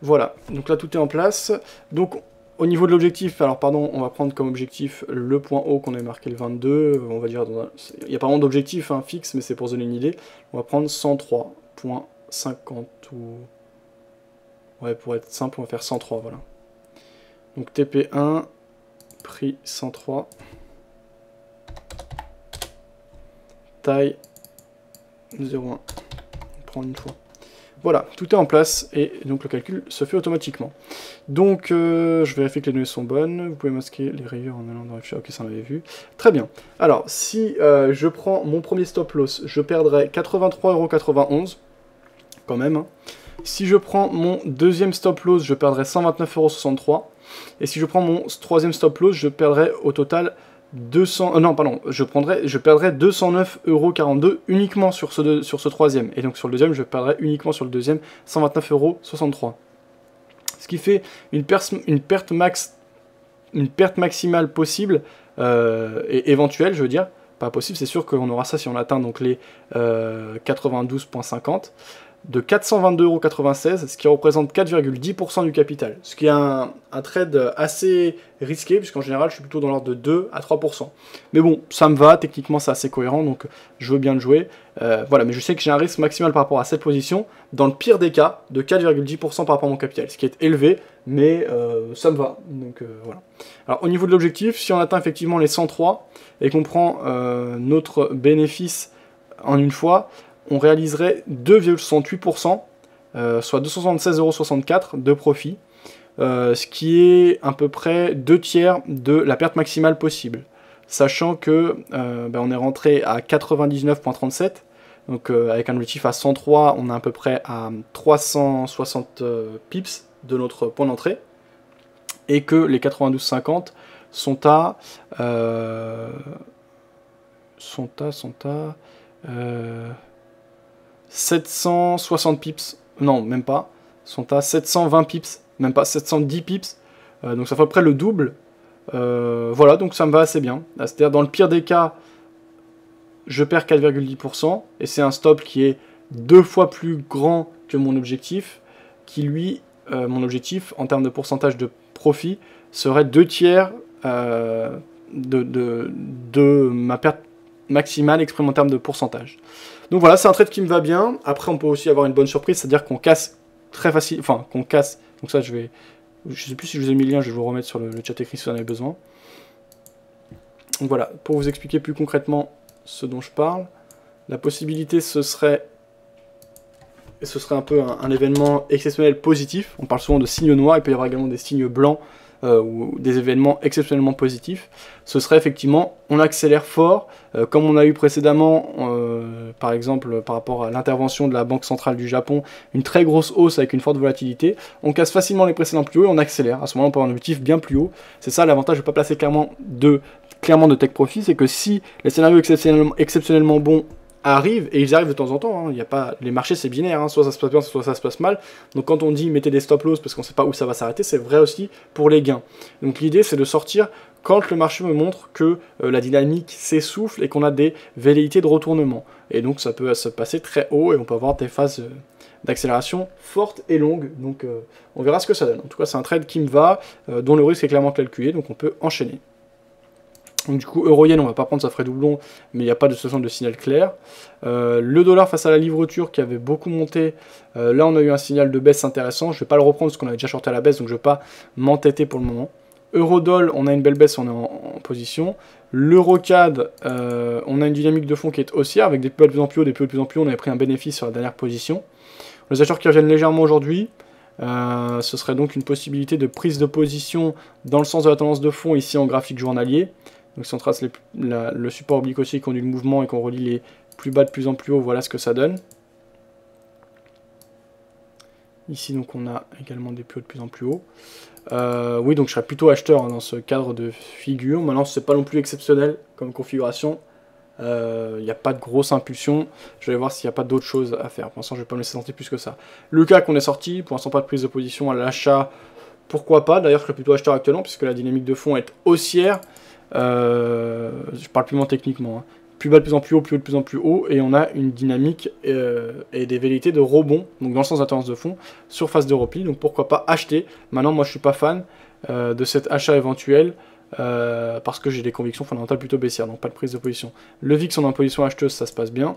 Voilà, donc là tout est en place. Donc au niveau de l'objectif, alors pardon, on va prendre comme objectif le point haut qu'on a marqué le 22, on va dire, il n'y a pas vraiment d'objectif hein, fixe, mais c'est pour se donner une idée. On va prendre 103,50 ou... Ouais, pour être simple, on va faire 103, voilà. Donc TP1, prix 103, taille 0,1, on prend une fois. Voilà, tout est en place et donc le calcul se fait automatiquement. Donc je vérifie que les données sont bonnes. Vous pouvez masquer les rayures en allant dans FCA. Ok, ça on avait vu. Très bien. Alors, si je prends mon premier stop loss, je perdrai 83,91 € quand même. Hein. Si je prends mon deuxième stop loss, je perdrai 129,63 €. Et si je prends mon troisième stop loss, je perdrai au total 200... non, pardon, je perdrai 209,42 € uniquement sur ce troisième. Et donc sur le deuxième, je perdrai uniquement sur le deuxième 129,63 €. Ce qui fait une perte maximale possible, et éventuelle, je veux dire. Pas possible, c'est sûr qu'on aura ça si on atteint donc les 92,50 de 422,96 €, ce qui représente 4,10% du capital. Ce qui est un trade assez risqué, puisqu'en général, je suis plutôt dans l'ordre de 2 à 3%. Mais bon, ça me va, techniquement, c'est assez cohérent, donc je veux bien le jouer. Voilà, mais je sais que j'ai un risque maximal par rapport à cette position, dans le pire des cas, de 4,10% par rapport à mon capital, ce qui est élevé, mais ça me va. Donc voilà. Alors, au niveau de l'objectif, si on atteint effectivement les 103, et qu'on prend notre bénéfice en une fois, on réaliserait 2,68%, soit 276,64 € de profit, ce qui est à peu près 2/3 de la perte maximale possible. Sachant que on est rentré à 99,37, donc avec un objectif à 103, on est à peu près à 360 pips de notre point d'entrée, et que les 92,50 sont à... 760 pips, non, même pas, sont à 720 pips, même pas 710 pips, donc ça fait à peu près le double. Voilà, donc ça me va assez bien. C'est-à-dire, dans le pire des cas, je perds 4,10%, et c'est un stop qui est 2 fois plus grand que mon objectif, qui lui, mon objectif, en termes de pourcentage de profit, serait 2/3 de ma perte maximale exprimée en termes de pourcentage. Donc voilà, c'est un trade qui me va bien. Après, on peut aussi avoir une bonne surprise, c'est-à-dire qu'on casse très facile, enfin qu'on casse. Donc ça, je sais plus si je vous ai mis le lien, je vais vous remettre sur le chat écrit si vous en avez besoin. Donc voilà, pour vous expliquer plus concrètement ce dont je parle, la possibilité ce serait un peu un événement exceptionnel positif. On parle souvent de signes noirs, il peut y avoir également des signes blancs. Ou des événements exceptionnellement positifs, ce serait effectivement, on accélère fort, comme on a eu précédemment, par exemple, par rapport à l'intervention de la Banque Centrale du Japon, une très grosse hausse avec une forte volatilité, on casse facilement les précédents plus hauts et on accélère. À ce moment-là, on peut avoir un objectif bien plus haut. C'est ça l'avantage de ne pas placer clairement de take profit, c'est que si les scénarios exceptionnellement bons arrivent, et ils arrivent de temps en temps, hein, y a pas... les marchés c'est binaire, hein, soit ça se passe bien, soit ça se passe mal, donc quand on dit mettez des stop loss parce qu'on sait pas où ça va s'arrêter, c'est vrai aussi pour les gains. Donc l'idée c'est de sortir quand le marché me montre que la dynamique s'essouffle et qu'on a des velléités de retournement. Et donc ça peut se passer très haut et on peut avoir des phases d'accélération fortes et longues. Donc on verra ce que ça donne. En tout cas, c'est un trade qui me va, dont le risque est clairement calculé, donc on peut enchaîner. Donc du coup, euro-yen, on va pas prendre, ça ferait doublon, mais il n'y a pas de situation de signal clair. Le dollar face à la livre turque qui avait beaucoup monté, là on a eu un signal de baisse intéressant. Je ne vais pas le reprendre parce qu'on avait déjà shorté à la baisse, donc je ne vais pas m'entêter pour le moment. Euro-doll, on a une belle baisse, on est en position. L'euro-cad, on a une dynamique de fond qui est haussière, avec des plus bas de plus en plus haut, des plus hauts de plus en plus haut. On avait pris un bénéfice sur la dernière position. Les acheteurs qui reviennent légèrement aujourd'hui, ce serait donc une possibilité de prise de position dans le sens de la tendance de fond ici en graphique journalier. Donc si on trace le support oblique aussi qui conduit le mouvement et qu'on relie les plus bas de plus en plus haut, voilà ce que ça donne. Ici donc on a également des plus hauts de plus en plus haut. Oui, donc je serais plutôt acheteur dans ce cadre de figure. Maintenant c'est pas non plus exceptionnel comme configuration. Il n'y a pas de grosse impulsion. Je vais voir s'il n'y a pas d'autres choses à faire. Pour l'instant je vais pas me laisser tenter plus que ça. Le CAC on est sorti, pour l'instant pas de prise de position à l'achat. Pourquoi pas, d'ailleurs je serais plutôt acheteur actuellement puisque la dynamique de fond est haussière. Je parle plus techniquement, hein. Plus bas de plus en plus haut, plus haut de plus en plus haut, et on a une dynamique et des velléités de rebond, donc dans le sens de la tendance de fond, sur phase de repli, donc pourquoi pas acheter. Maintenant, moi je suis pas fan de cet achat éventuel, parce que j'ai des convictions fondamentales plutôt baissières, donc pas de prise de position. Le VIX on est en position acheteuse, ça se passe bien.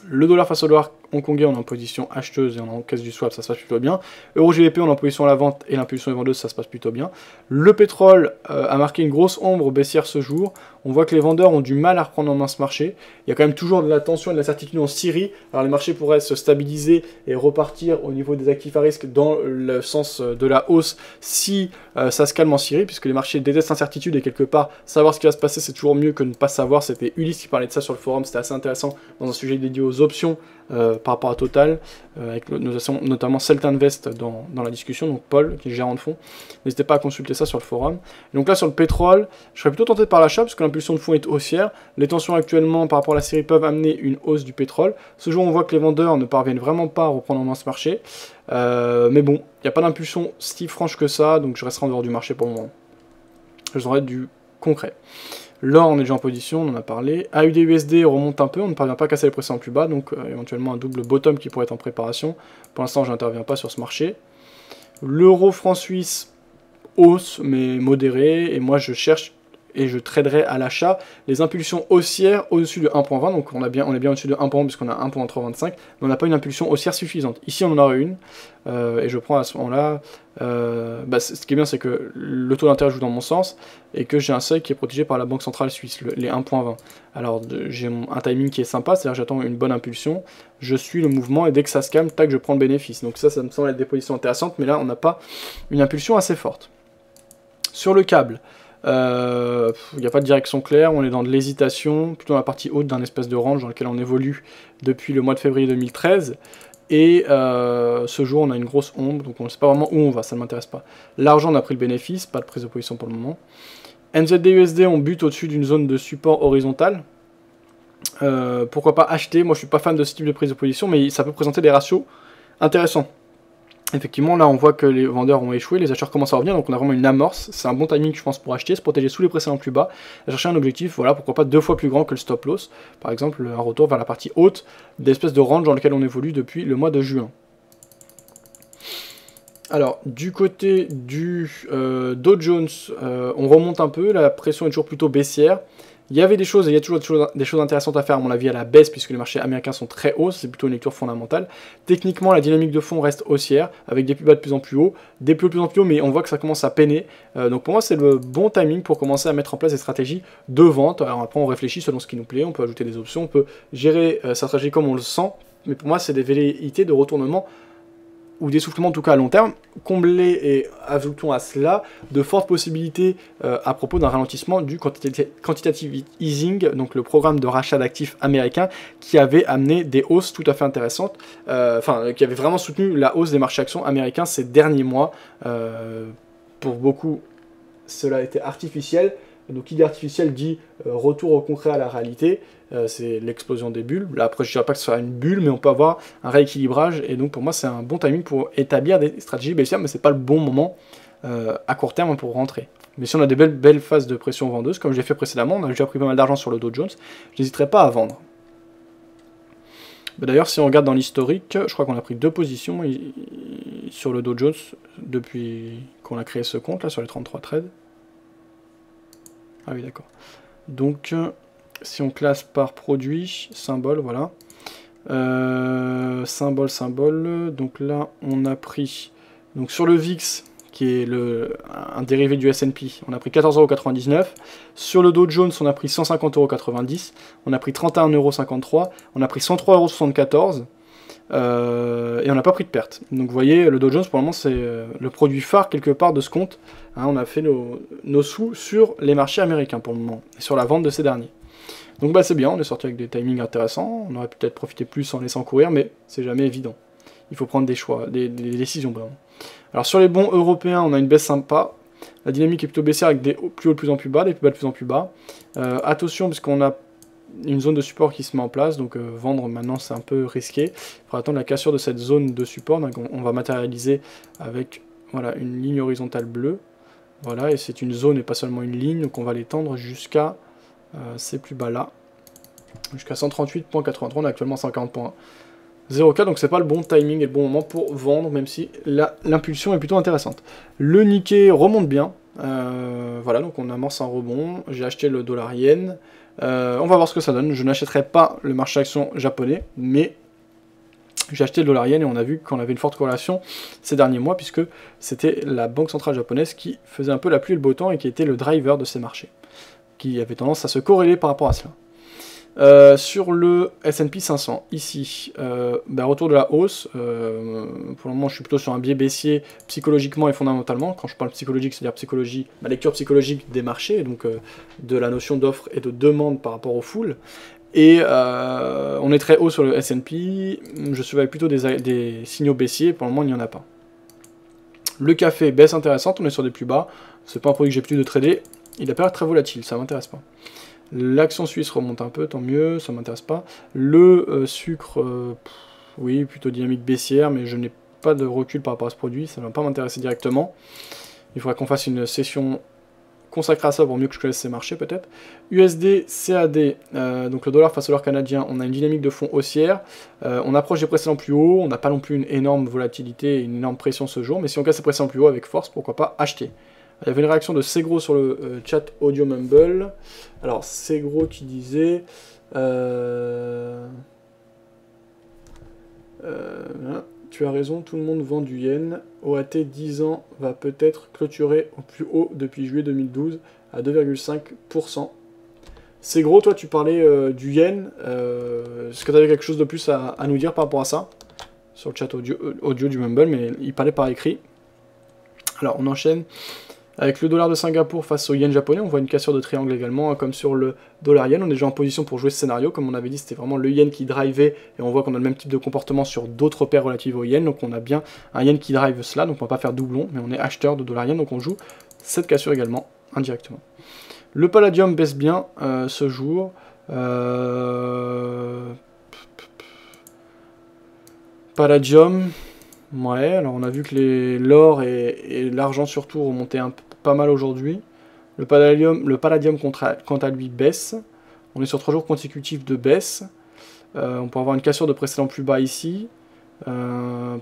Le dollar face au dollar hongkongais, on est en position acheteuse et on est en caisse du swap, ça se passe plutôt bien. Euro GBP, on est en position à la vente et l'impulsion est vendeuse, ça se passe plutôt bien. Le pétrole a marqué une grosse ombre baissière ce jour. On voit que les vendeurs ont du mal à reprendre en main ce marché. Il y a quand même toujours de la tension et de l'incertitude en Syrie. Alors les marchés pourraient se stabiliser et repartir au niveau des actifs à risque dans le sens de la hausse si ça se calme en Syrie, puisque les marchés détestent l'incertitude et quelque part, savoir ce qui va se passer, c'est toujours mieux que ne pas savoir. C'était Ulysse qui parlait de ça sur le forum, c'était assez intéressant dans un sujet dédié aux options par rapport à Total, avec notamment Celt Invest dans la discussion, donc Paul, qui est gérant de fonds. N'hésitez pas à consulter ça sur le forum. Et donc là, sur le pétrole, je serais plutôt tenté par l'achat, parce que l'impulsion de fond est haussière. Les tensions actuellement par rapport à la série peuvent amener une hausse du pétrole. Ce jour, on voit que les vendeurs ne parviennent vraiment pas à reprendre en main ce marché. Mais bon, il n'y a pas d'impulsion si franche que ça, donc je resterai en dehors du marché pour le moment. Je aurai du concret. L'or, on est déjà en position, on en a parlé. AUD-USD remonte un peu, on ne parvient pas à casser les précédents plus bas, donc éventuellement un double bottom qui pourrait être en préparation. Pour l'instant, je n'interviens pas sur ce marché. L'euro-franc suisse, hausse, mais modérée, et moi je cherche et je traderai à l'achat les impulsions haussières au-dessus de 1.20, donc on est bien au-dessus de 1.20 puisqu'on a 1.325, mais on n'a pas une impulsion haussière suffisante. Ici on en aura une, et je prends à ce moment-là, ce qui est bien c'est que le taux d'intérêt joue dans mon sens, et que j'ai un seuil qui est protégé par la Banque Centrale Suisse, les 1.20. Alors j'ai un timing qui est sympa, c'est-à-dire j'attends une bonne impulsion, je suis le mouvement, et dès que ça se calme, tac, je prends le bénéfice. Donc ça me semble être des positions intéressantes, mais là on n'a pas une impulsion assez forte. Sur le câble, il n'y a pas de direction claire, on est dans de l'hésitation, plutôt dans la partie haute d'un espèce de range dans lequel on évolue depuis le mois de février 2013, et ce jour on a une grosse ombre, donc on ne sait pas vraiment où on va, ça ne m'intéresse pas. L'argent on a pris le bénéfice, pas de prise de position pour le moment. NZD-USD on bute au-dessus d'une zone de support horizontale, pourquoi pas acheter, moi je suis pas fan de ce type de prise de position, mais ça peut présenter des ratios intéressants. Effectivement, là on voit que les vendeurs ont échoué, les acheteurs commencent à revenir, donc on a vraiment une amorce. C'est un bon timing, je pense, pour acheter, se protéger sous les précédents plus bas, et chercher un objectif, voilà, pourquoi pas 2 fois plus grand que le stop loss. Par exemple, un retour vers la partie haute d'espèce de range dans lequel on évolue depuis le mois de juin. Alors, du côté du Dow Jones, on remonte un peu, la pression est toujours plutôt baissière. Il y avait des choses, et il y a toujours des choses intéressantes à faire, à mon avis, à la baisse, puisque les marchés américains sont très hauts, c'est plutôt une lecture fondamentale. Techniquement, la dynamique de fond reste haussière, avec des plus bas de plus en plus haut, des plus hauts de plus en plus haut, mais on voit que ça commence à peiner. Donc pour moi, c'est le bon timing pour commencer à mettre en place des stratégies de vente. Alors après, on réfléchit selon ce qui nous plaît, on peut ajouter des options, on peut gérer sa stratégie comme on le sent, mais pour moi, c'est des velléités de retournement ou d'essoufflement en tout cas à long terme, comblé et ajoutons à cela de fortes possibilités à propos d'un ralentissement du quantitative easing, donc le programme de rachat d'actifs américain qui avait amené des hausses tout à fait intéressantes, qui avait vraiment soutenu la hausse des marchés actions américains ces derniers mois. Pour beaucoup, cela a été artificiel. Donc qui dit artificiel dit retour au concret à la réalité, c'est l'explosion des bulles. Là après je ne dirais pas que ce soit une bulle, mais on peut avoir un rééquilibrage, et donc pour moi c'est un bon timing pour établir des stratégies baissières, mais c'est pas le bon moment à court terme pour rentrer. Mais si on a des belles phases de pression vendeuse, comme je l'ai fait précédemment, on a déjà pris pas mal d'argent sur le Dow Jones, je n'hésiterai pas à vendre. D'ailleurs, si on regarde dans l'historique, je crois qu'on a pris 2 positions sur le Dow Jones depuis qu'on a créé ce compte, là, sur les 33 trades. Ah oui, d'accord. Donc, si on classe par produit, symbole, voilà. Symbole, donc là, on a pris... Donc sur le VIX, qui est un dérivé du S&P, on a pris 14,99 €. Sur le Dow Jones, on a pris 150,90 €. On a pris 31,53 €. On a pris 103,74 €. Et on n'a pas pris de perte. Donc vous voyez, le Dow Jones, pour le moment, c'est le produit phare quelque part de ce compte. Hein, on a fait nos sous sur les marchés américains pour le moment, et sur la vente de ces derniers. Donc bah c'est bien, on est sorti avec des timings intéressants. On aurait peut-être profité plus en laissant courir, mais c'est jamais évident. Il faut prendre des choix, des décisions, vraiment. Alors sur les bons européens, on a une baisse sympa. La dynamique est plutôt baissière avec des plus hauts de plus en plus bas, des plus bas de plus en plus bas. Attention, puisqu'on a une zone de support qui se met en place, donc vendre maintenant c'est un peu risqué. Il faudra attendre la cassure de cette zone de support, donc on va matérialiser avec voilà, une ligne horizontale bleue. Voilà, et c'est une zone et pas seulement une ligne, donc on va l'étendre jusqu'à ces plus bas là. Jusqu'à 138,83, on est actuellement à 140,04, donc c'est pas le bon timing et le bon moment pour vendre, même si l'impulsion est plutôt intéressante. Le Nikkei remonte bien, voilà, donc on amorce un rebond. J'ai acheté le dollar yen, on va voir ce que ça donne. Je n'achèterai pas le marché action japonais, mais j'ai acheté le dollar yen et on a vu qu'on avait une forte corrélation ces derniers mois, puisque c'était la banque centrale japonaise qui faisait un peu la pluie et le beau temps et qui était le driver de ces marchés, qui avait tendance à se corréler par rapport à cela. Sur le S&P 500, ici, retour de la hausse. Pour le moment, je suis plutôt sur un biais baissier psychologiquement et fondamentalement. Quand je parle psychologique, c'est-à-dire psychologie, ma lecture psychologique des marchés, donc de la notion d'offre et de demande par rapport aux foules. Et on est très haut sur le S&P. Je surveille plutôt des signaux baissiers. Pour le moment, il n'y en a pas. Le café, baisse intéressante. On est sur des plus bas. C'est pas un produit que j'ai plus de trader. Il a pas l'air très volatile, ça m'intéresse pas. L'action suisse remonte un peu, tant mieux, ça m'intéresse pas. Le sucre, oui, plutôt dynamique baissière, mais je n'ai pas de recul par rapport à ce produit, ça ne va pas m'intéresser directement. Il faudrait qu'on fasse une session consacrée à ça pour mieux que je connaisse ces marchés peut-être. USD, CAD, donc le dollar face au dollar canadien, on a une dynamique de fond haussière. On approche des précédents plus hauts, on n'a pas non plus une énorme volatilité et une énorme pression ce jour, mais si on casse ces précédents plus hauts avec force, pourquoi pas acheter. Il y avait une réaction de Segro sur le chat audio Mumble. Alors, Segro qui disait... tu as raison, tout le monde vend du yen. OAT 10 ans va peut-être clôturer au plus haut depuis juillet 2012 à 2,5%. Segro, toi tu parlais du yen. Est-ce que tu avais quelque chose de plus à nous dire par rapport à ça? Sur le chat audio du Mumble, mais il parlait par écrit. Alors, on enchaîne. Avec le dollar de Singapour face au yen japonais, on voit une cassure de triangle également, hein, comme sur le dollar yen. On est déjà en position pour jouer ce scénario. Comme on avait dit, c'était vraiment le yen qui drivait, et on voit qu'on a le même type de comportement sur d'autres paires relatives au yen. Donc on a bien un yen qui drive cela, donc on ne va pas faire doublon, mais on est acheteur de dollar yen, donc on joue cette cassure également, indirectement. Le palladium baisse bien ce jour. Palladium... Ouais, alors on a vu que l'or et l'argent surtout remontaient pas mal aujourd'hui. Le palladium quant à lui baisse. On est sur 3 jours consécutifs de baisse. On peut avoir une cassure de précédent plus bas ici.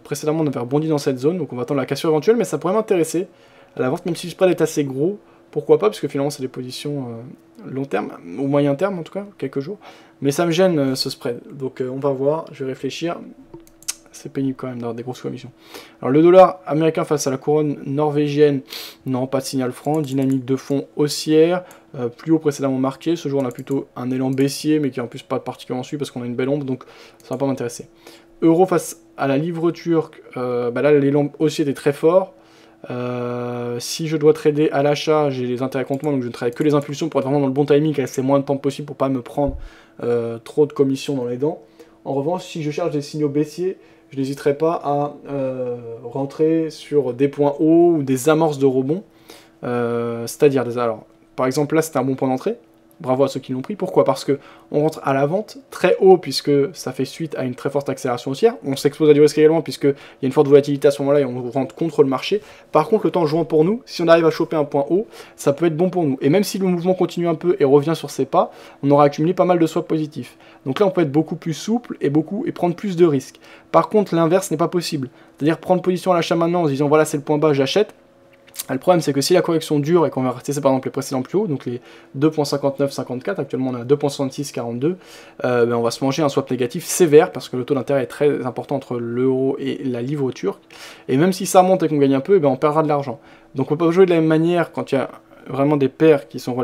Précédemment on avait rebondi dans cette zone, donc on va attendre la cassure éventuelle, mais ça pourrait m'intéresser à la vente, même si le spread est assez gros. Pourquoi pas, parce que finalement c'est des positions long terme, ou moyen terme en tout cas, quelques jours. Mais ça me gêne ce spread, donc on va voir, je vais réfléchir. C'est pénible quand même d'avoir des grosses commissions. Alors le dollar américain face à la couronne norvégienne, non, pas de signal franc, dynamique de fond haussière, plus haut précédemment marqué. Ce jour on a plutôt un élan baissier, mais qui en plus pas particulièrement suivi parce qu'on a une belle ombre, donc ça va pas m'intéresser. Euro face à la livre turque, là l'élan haussier était très fort. Si je dois trader à l'achat, j'ai les intérêts contre moi, donc je ne travaille que les impulsions pour être vraiment dans le bon timing, laisser moins de temps possible pour pas me prendre trop de commissions dans les dents. En revanche, si je cherche des signaux baissiers, je n'hésiterai pas à rentrer sur des points hauts ou des amorces de rebond. C'est-à-dire, alors, par exemple, là, c'était un bon point d'entrée. bravo à ceux qui l'ont pris. Pourquoi? Parce que on rentre à la vente très haut, puisque ça fait suite à une très forte accélération haussière. On s'expose à du risque également, puisqu'il y a une forte volatilité à ce moment-là, et on rentre contre le marché. Par contre, le temps jouant pour nous, si on arrive à choper un point haut, ça peut être bon pour nous. Et même si le mouvement continue un peu et revient sur ses pas, on aura accumulé pas mal de swaps positifs. Donc là, on peut être beaucoup plus souple et prendre plus de risques. Par contre, l'inverse n'est pas possible. C'est-à-dire prendre position à l'achat maintenant en se disant voilà, c'est le point bas, j'achète. Le problème, c'est que si la correction dure et qu'on va rester, par exemple, les précédents plus hauts, donc les 2.59-54, actuellement on a 2.66-42, ben on va se manger un swap négatif sévère parce que le taux d'intérêt est très important entre l'euro et la livre turque. Et même si ça monte et qu'on gagne un peu, ben on perdra de l'argent. Donc on peut pas jouer de la même manière quand il y a vraiment des paires qui sont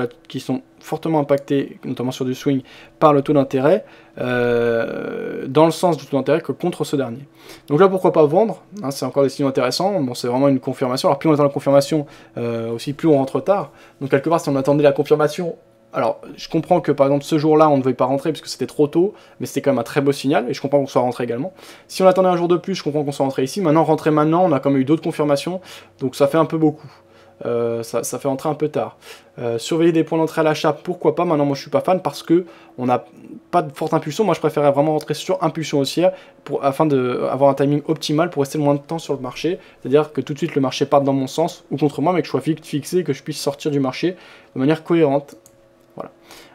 fortement impactées, notamment sur du swing, par le taux d'intérêt, dans le sens du taux d'intérêt que contre ce dernier. Donc là, pourquoi pas vendre, hein, c'est encore des signaux intéressants, bon, c'est vraiment une confirmation. Alors plus on attend la confirmation, aussi plus on rentre tard. Donc quelque part, si on attendait la confirmation, alors je comprends que par exemple ce jour-là, on ne devait pas rentrer parce que c'était trop tôt, mais c'était quand même un très beau signal, et je comprends qu'on soit rentré également. Si on attendait un jour de plus, je comprends qu'on soit rentré ici. Maintenant, rentrer maintenant, on a quand même eu d'autres confirmations, donc ça fait un peu beaucoup. Ça fait entrer un peu tard. Surveiller des points d'entrée à l'achat, pourquoi pas. Maintenant, moi je suis pas fan parce que on n'a pas de forte impulsion. Moi je préférais vraiment rentrer sur impulsion haussière afin d'avoir un timing optimal pour rester le moins de temps sur le marché. C'est-à-dire que tout de suite le marché parte dans mon sens ou contre moi, mais que je sois fixé et que je puisse sortir du marché de manière cohérente. Voilà.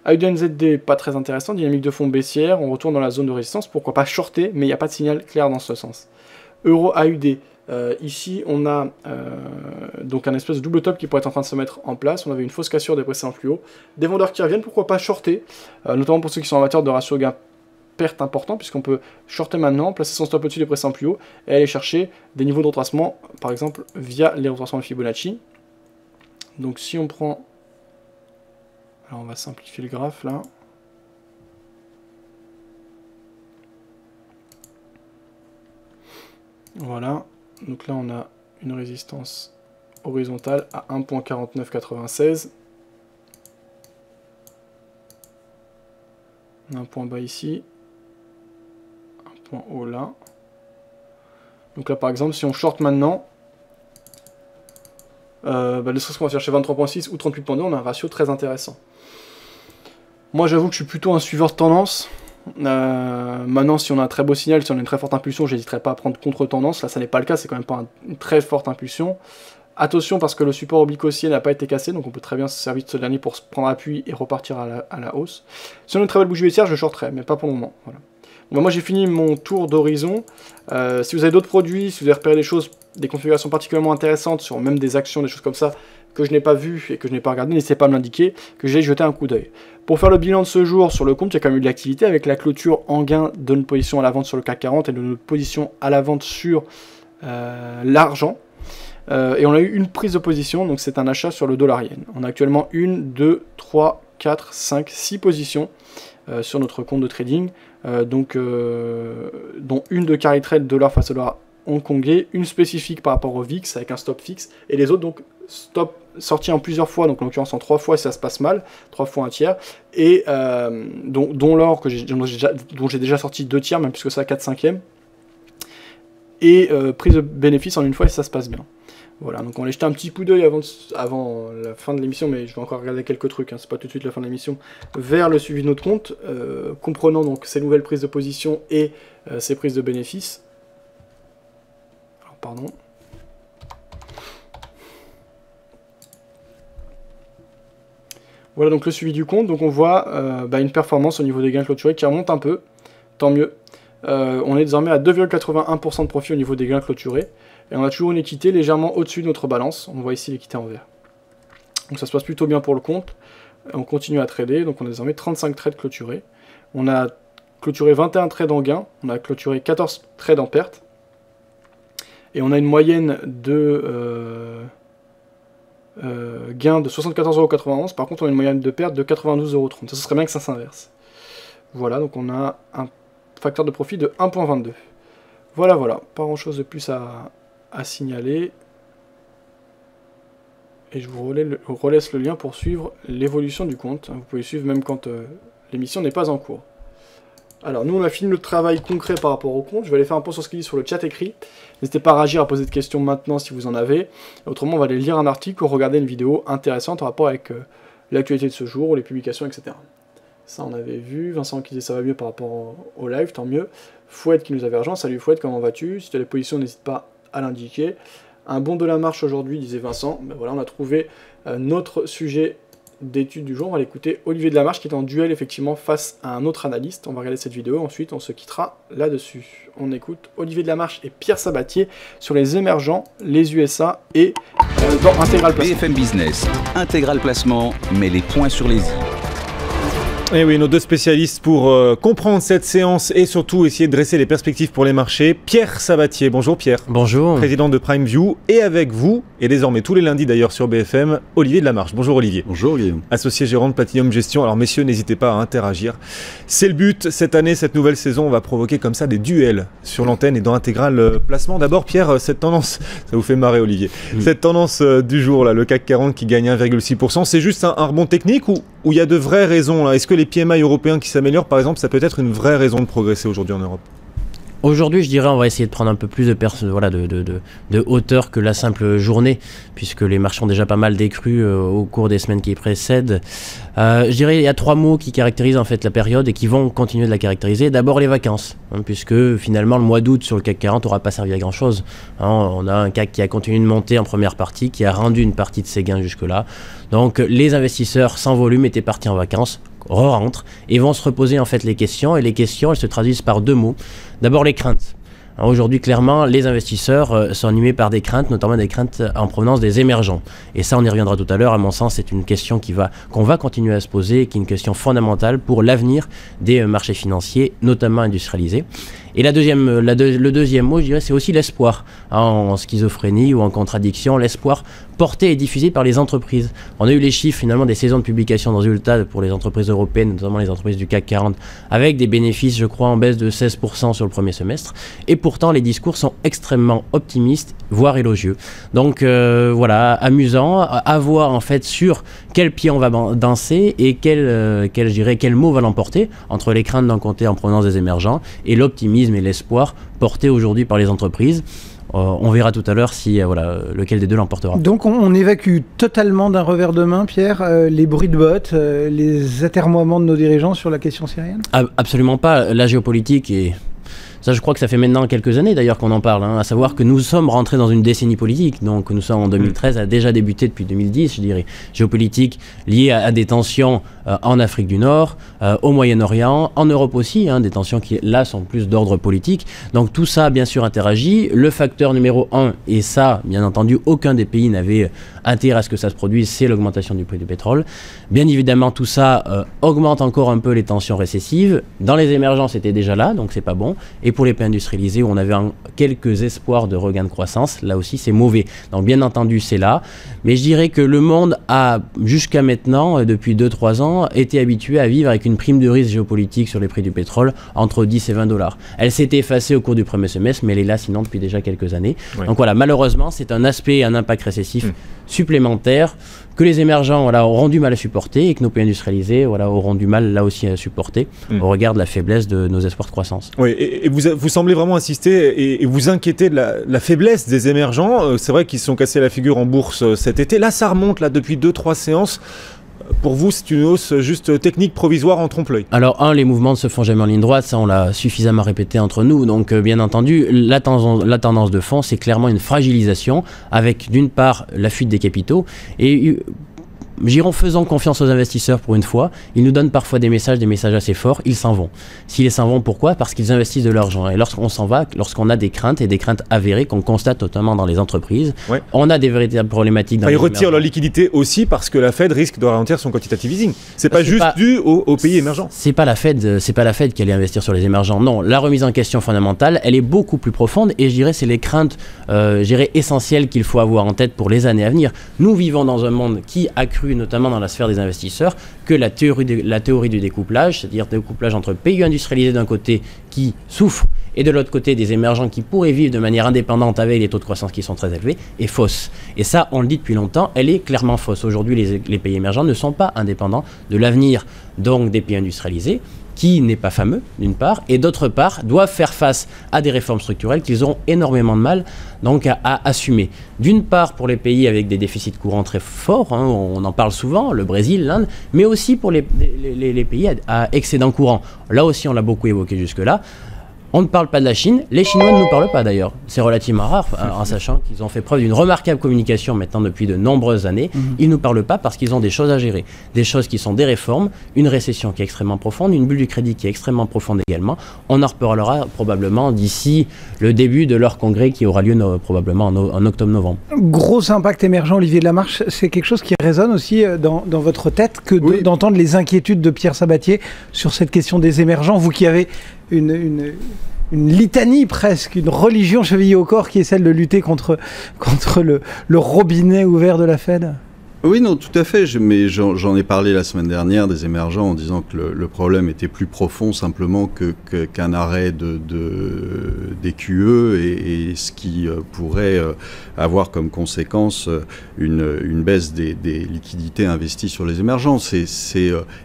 AUD-NZD, pas très intéressant. Dynamique de fond baissière, on retourne dans la zone de résistance. Pourquoi pas shorter, mais il n'y a pas de signal clair dans ce sens. Euro-AUD. Ici, on a donc un espèce de double top qui pourrait être en train de se mettre en place. On avait une fausse cassure des précédents plus hauts. Des vendeurs qui reviennent, pourquoi pas shorter, notamment pour ceux qui sont amateurs de ratio gain perte important, puisqu'on peut shorter maintenant, placer son stop au-dessus des précédents plus hauts et aller chercher des niveaux de retracement, par exemple via les retracements de Fibonacci. Donc si on prend... Alors on va simplifier le graphe là. Voilà. Donc là, on a une résistance horizontale à 1.4996. On a un point bas ici. Un point haut là. Donc là, par exemple, si on short maintenant, ne serait-ce qu'on va chercher 23.6 ou 38.2, on a un ratio très intéressant. Moi, j'avoue que je suis plutôt un suiveur de tendance. Maintenant, si on a un très beau signal, si on a une très forte impulsion, j'hésiterai pas à prendre contre-tendance. Là, ça n'est pas le cas, c'est quand même pas une très forte impulsion. Attention, parce que le support oblique haussier n'a pas été cassé, donc on peut très bien se servir de ce dernier pour se prendre appui et repartir à la hausse. Si on a une très belle bougie baissière, je shorterai, mais pas pour le moment. Voilà. Bon, moi, j'ai fini mon tour d'horizon. Si vous avez d'autres produits, si vous avez repéré des choses, des configurations particulièrement intéressantes, sur même des actions, des choses comme ça, que je n'ai pas vu et que je n'ai pas regardé, n'hésitez pas à me l'indiquer, que j'ai jeté un coup d'œil. Pour faire le bilan de ce jour sur le compte, il y a quand même eu de l'activité avec la clôture en gain de notre position à la vente sur le CAC 40 et de notre position à la vente sur l'argent. Et on a eu une prise de position, donc c'est un achat sur le dollar yen. On a actuellement 1, 2, 3, 4, 5, 6 positions sur notre compte de trading, dont une de carry trade dollar face au dollar hongkongais, une spécifique par rapport au VIX avec un stop fixe, et les autres donc stop sortis en plusieurs fois, donc en l'occurrence en 3 fois si ça se passe mal, 3 fois un tiers, et dont l'or dont j'ai déjà sorti 2 tiers, même plus que ça, 4/5e, et prise de bénéfice en une fois si ça se passe bien. Voilà, donc on va jeter un petit coup d'œil avant la fin de l'émission, mais je vais encore regarder quelques trucs, hein, c'est pas tout de suite la fin de l'émission, vers le suivi de notre compte, comprenant donc ces nouvelles prises de position et ces prises de bénéfices. Alors, pardon. Voilà donc le suivi du compte, donc on voit une performance au niveau des gains clôturés qui remonte un peu, tant mieux. On est désormais à 2,81% de profit au niveau des gains clôturés, et on a toujours une équité légèrement au-dessus de notre balance, on voit ici l'équité en vert. Donc ça se passe plutôt bien pour le compte, on continue à trader, donc on a désormais 35 trades clôturés. On a clôturé 21 trades en gain, on a clôturé 14 trades en perte, et on a une moyenne de... gain de 74,91€, par contre on a une moyenne de perte de 92,30€, ça serait bien que ça s'inverse. Voilà, donc on a un facteur de profit de 1,22. Voilà, pas grand chose de plus à signaler. Et je vous relaisse le lien pour suivre l'évolution du compte. Vous pouvez suivre même quand l'émission n'est pas en cours. Alors, nous, on a fini notre travail concret par rapport au compte. Je vais aller faire un point sur ce qu'il dit sur le chat écrit. N'hésitez pas à réagir, à poser des questions maintenant si vous en avez. Autrement, on va aller lire un article ou regarder une vidéo intéressante en rapport avec l'actualité de ce jour, les publications, etc. Ça, on avait vu. Vincent qui disait ça va mieux par rapport au live, tant mieux. Fouette qui nous avait rejoint. Salut Fouette, comment vas-tu? Si tu as des positions, n'hésite pas à l'indiquer. Un bon de la marche aujourd'hui, disait Vincent. Ben voilà, on a trouvé notre sujet d'étude du jour. On va l'écouter. Olivier Delamarche qui est en duel effectivement face à un autre analyste. On va regarder cette vidéo. Ensuite, on se quittera là-dessus. On écoute Olivier Delamarche et Pierre Sabatier sur les émergents, les USA et dans Intégral Placement. BFM Business, Intégral Placement, met les points sur les i. Et oui, nos deux spécialistes pour comprendre cette séance et surtout essayer de dresser les perspectives pour les marchés. Pierre Sabatier, bonjour Pierre. Bonjour. Président de PrimeView, et avec vous, et désormais tous les lundis d'ailleurs sur BFM, Olivier Delamarche. Bonjour Olivier. Bonjour Guillaume. Associé gérant de Platinum Gestion. Alors messieurs, n'hésitez pas à interagir. C'est le but, cette année, cette nouvelle saison, on va provoquer comme ça des duels sur l'antenne et dans Intégral Placement. D'abord Pierre, cette tendance, ça vous fait marrer Olivier, cette tendance du jour, là, le CAC 40 qui gagne 1,6%, c'est juste un rebond technique ou il y a de vraies raisons là? Est-ce que les PMI européens qui s'améliorent, par exemple, ça peut être une vraie raison de progresser aujourd'hui en Europe? Aujourd'hui, je dirais, on va essayer de prendre un peu plus de hauteur que la simple journée, puisque les marchés ont déjà pas mal décru au cours des semaines qui précèdent. Je dirais, il y a 3 mots qui caractérisent en fait la période et qui vont continuer de la caractériser. D'abord, les vacances, puisque finalement, le mois d'août sur le CAC 40 n'aura pas servi à grand-chose. On a un CAC qui a continué de monter en première partie, qui a rendu une partie de ses gains jusque-là. Donc, les investisseurs sans volume étaient partis en vacances, re-rentrent et vont se reposer en fait les questions. Et les questions, elles se traduisent par 2 mots. D'abord, les craintes. Aujourd'hui, clairement, les investisseurs sont animés par des craintes, notamment des craintes en provenance des émergents. Et ça, on y reviendra tout à l'heure. À mon sens, c'est une question qu'on va continuer à se poser et qui est une question fondamentale pour l'avenir des marchés financiers, notamment industrialisés. Et le deuxième mot, je dirais, c'est aussi l'espoir. En schizophrénie ou en contradiction, l'espoir porté et diffusé par les entreprises. On a eu les chiffres finalement des saisons de publication de résultats pour les entreprises européennes, notamment les entreprises du CAC 40, avec des bénéfices, je crois, en baisse de 16% sur le premier semestre. Et pourtant, les discours sont extrêmement optimistes, voire élogieux. Donc voilà, amusant à voir en fait sur quel pied on va danser et quel mot va l'emporter entre les craintes d'un côté en provenance des émergents et l'optimisme et l'espoir porté aujourd'hui par les entreprises. On verra tout à l'heure si lequel des deux l'emportera. Donc on évacue totalement d'un revers de main, Pierre, les bruits de bottes, les atermoiements de nos dirigeants sur la question syrienne? Absolument pas. La géopolitique est... Ça, je crois que ça fait maintenant quelques années d'ailleurs qu'on en parle, à savoir que nous sommes rentrés dans une décennie politique. Donc nous sommes en 2013, a déjà débuté depuis 2010, je dirais. Géopolitique liée à des tensions en Afrique du Nord, au Moyen-Orient, en Europe aussi, des tensions qui là sont plus d'ordre politique. Donc tout ça, bien sûr, interagit. Le facteur numéro 1, et ça, bien entendu, aucun des pays n'avait intérêt à ce que ça se produise, c'est l'augmentation du prix du pétrole. Bien évidemment, tout ça augmente encore un peu les tensions récessives. Dans les émergents, c'était déjà là, donc c'est pas bon. Et pour les pays industrialisés où on avait quelques espoirs de regain de croissance, là aussi c'est mauvais. Donc bien entendu c'est là, mais je dirais que le monde a jusqu'à maintenant, depuis 2-3 ans, été habitué à vivre avec une prime de risque géopolitique sur les prix du pétrole entre 10 et 20 $. Elle s'est effacée au cours du premier semestre, mais elle est là sinon depuis déjà quelques années. Ouais. Donc voilà, malheureusement c'est un aspect, un impact récessif supplémentaire que les émergents auront du mal à supporter et que nos pays industrialisés auront du mal là aussi à supporter au regard de la faiblesse de nos espoirs de croissance. Oui, et vous semblez vraiment insister et vous inquiéter de la faiblesse des émergents. C'est vrai qu'ils se sont cassés la figure en bourse cet été. Là, ça remonte depuis 2-3 séances. Pour vous, c'est une hausse juste technique provisoire en trompe-l'œil? Alors, les mouvements ne se font jamais en ligne droite, ça on l'a suffisamment répété entre nous. Donc, bien entendu, la tendance de fond, c'est clairement une fragilisation avec d'une part la fuite des capitaux et... faisons confiance aux investisseurs pour une fois. Ils nous donnent parfois des messages assez forts. Ils s'en vont. S'ils s'en vont, pourquoi? Parce qu'ils investissent de l'argent. Et lorsqu'on s'en va, lorsqu'on a des craintes et des craintes avérées qu'on constate notamment dans les entreprises, on a des véritables problématiques dans les émergents. Ils retirent leur liquidité aussi parce que la Fed risque de ralentir son quantitative easing. C'est pas juste dû aux pays émergents. C'est pas la Fed qui allait investir sur les émergents. Non, la remise en question fondamentale, elle est beaucoup plus profonde et je dirais c'est les craintes essentielles qu'il faut avoir en tête pour les années à venir. Nous vivons dans un monde qui a cru notamment dans la sphère des investisseurs, que la théorie du découplage, c'est-à-dire découplage entre pays industrialisés d'un côté qui souffrent et de l'autre côté des émergents qui pourraient vivre de manière indépendante avec les taux de croissance qui sont très élevés, est fausse. Et ça, on le dit depuis longtemps, elle est clairement fausse. Aujourd'hui, les pays émergents ne sont pas indépendants de l'avenir donc des pays industrialisés. qui n'est pas fameux, d'une part, et d'autre part, doivent faire face à des réformes structurelles qu'ils auront énormément de mal donc, à assumer. D'une part, pour les pays avec des déficits courants très forts, on en parle souvent, le Brésil, l'Inde, mais aussi pour les pays à excédent courant. Là aussi, on l'a beaucoup évoqué jusque-là. On ne parle pas de la Chine, les Chinois ne nous parlent pas d'ailleurs. C'est relativement rare, en sachant qu'ils ont fait preuve d'une remarquable communication maintenant depuis de nombreuses années. Ils ne nous parlent pas parce qu'ils ont des choses à gérer. Des choses qui sont des réformes, une récession qui est extrêmement profonde, une bulle du crédit qui est extrêmement profonde également. On en reparlera probablement d'ici le début de leur congrès qui aura lieu probablement en octobre-novembre. Gros impact émergent, Olivier Delamarche, c'est quelque chose qui résonne aussi dans votre tête que d'entendre les inquiétudes de Pierre Sabatier sur cette question des émergents, vous qui avez une litanie presque, une religion chevillée au corps qui est celle de lutter contre le robinet ouvert de la Fed. Oui, non, tout à fait. Mais j'en ai parlé la semaine dernière des émergents en disant que le problème était plus profond simplement qu'un arrêt des QE et ce qui pourrait avoir comme conséquence une baisse des liquidités investies sur les émergents.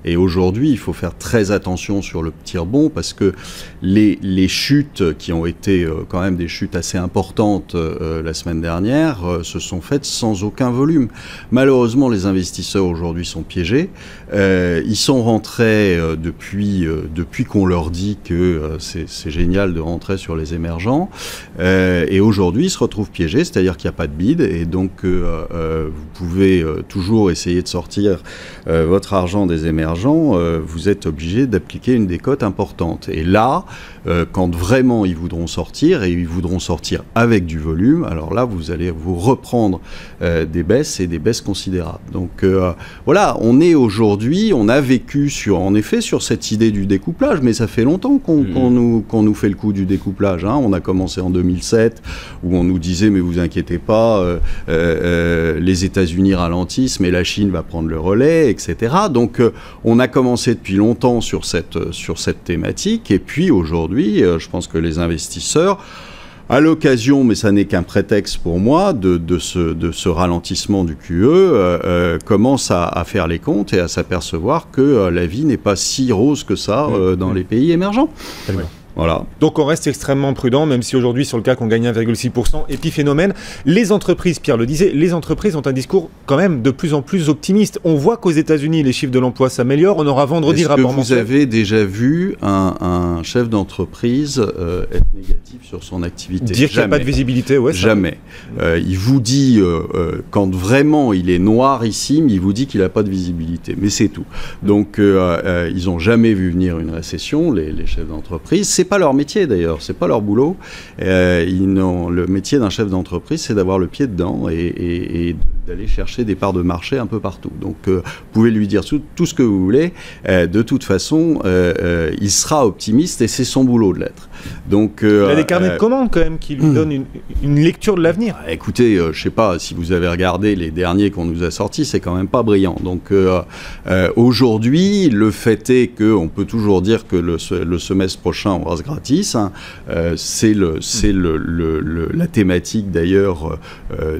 Et aujourd'hui, il faut faire très attention sur le petit rebond parce que les chutes qui ont été quand même des chutes assez importantes la semaine dernière se sont faites sans aucun volume. Malheureusement, les investisseurs aujourd'hui sont piégés. Ils sont rentrés depuis qu'on leur dit que c'est génial de rentrer sur les émergents. Et aujourd'hui, ils se retrouvent piégés, c'est-à-dire qu'il n'y a pas de bid. Et donc, vous pouvez toujours essayer de sortir votre argent des émergents. Vous êtes obligé d'appliquer une décote importante. Et là, quand vraiment ils voudront sortir, et ils voudront sortir avec du volume, alors là, vous allez vous reprendre des baisses et des baisses considérables. Donc voilà, on a vécu en effet sur cette idée du découplage, mais ça fait longtemps qu'on nous fait le coup du découplage. On a commencé en 2007 où on nous disait mais vous inquiétez pas, les États-Unis ralentissent, mais la Chine va prendre le relais, etc. Donc on a commencé depuis longtemps sur cette thématique, et puis aujourd'hui, je pense que les investisseurs, à l'occasion, mais ça n'est qu'un prétexte pour moi, de ce ralentissement du QE, commence à faire les comptes et à s'apercevoir que la vie n'est pas si rose que ça dans les pays émergents. Voilà. Donc on reste extrêmement prudent, même si aujourd'hui sur le CAC on gagne 1,6%. Épiphénomène, les entreprises, Pierre le disait, les entreprises ont un discours quand même de plus en plus optimiste. On voit qu'aux États-Unis les chiffres de l'emploi s'améliorent. On aura vendredi le rapport mensuel. Vous avez déjà vu un chef d'entreprise être négatif sur son activité? Dire qu'il n'y a pas de visibilité, ouais. Jamais. Il vous dit, quand vraiment il est noirissime, il vous dit qu'il n'a pas de visibilité. Mais c'est tout. Donc ils n'ont jamais vu venir une récession, les chefs d'entreprise. C'est pas leur métier d'ailleurs, c'est pas leur boulot. Le métier d'un chef d'entreprise, c'est d'avoir le pied dedans et d'aller chercher des parts de marché un peu partout. Donc vous pouvez lui dire tout ce que vous voulez. De toute façon, il sera optimiste et c'est son boulot de l'être. Donc, il a des carnets de commandes quand même qui lui donnent une lecture de l'avenir. Écoutez, je sais pas si vous avez regardé les derniers qu'on nous a sortis, c'est quand même pas brillant. Donc aujourd'hui, le fait est qu'on peut toujours dire que le semestre prochain on reste gratis. C'est la thématique d'ailleurs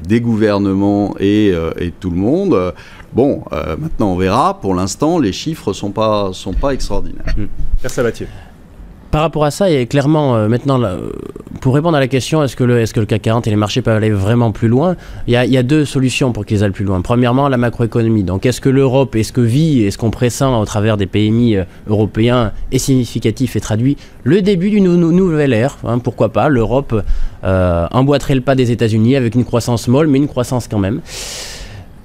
des gouvernements et de tout le monde. Bon, maintenant on verra. Pour l'instant, les chiffres sont pas extraordinaires. Pierre Sabatier. Par rapport à ça, il y a clairement maintenant, pour répondre à la question, est-ce que le CAC 40 et les marchés peuvent aller vraiment plus loin, il y a deux solutions pour qu'ils aillent plus loin. Premièrement, la macroéconomie. Donc, est-ce que l'Europe, est-ce qu'on pressent au travers des PMI européens est significatif et traduit le début d'une nouvelle ère, pourquoi pas, l'Europe emboîterait le pas des États-Unis avec une croissance molle, mais une croissance quand même.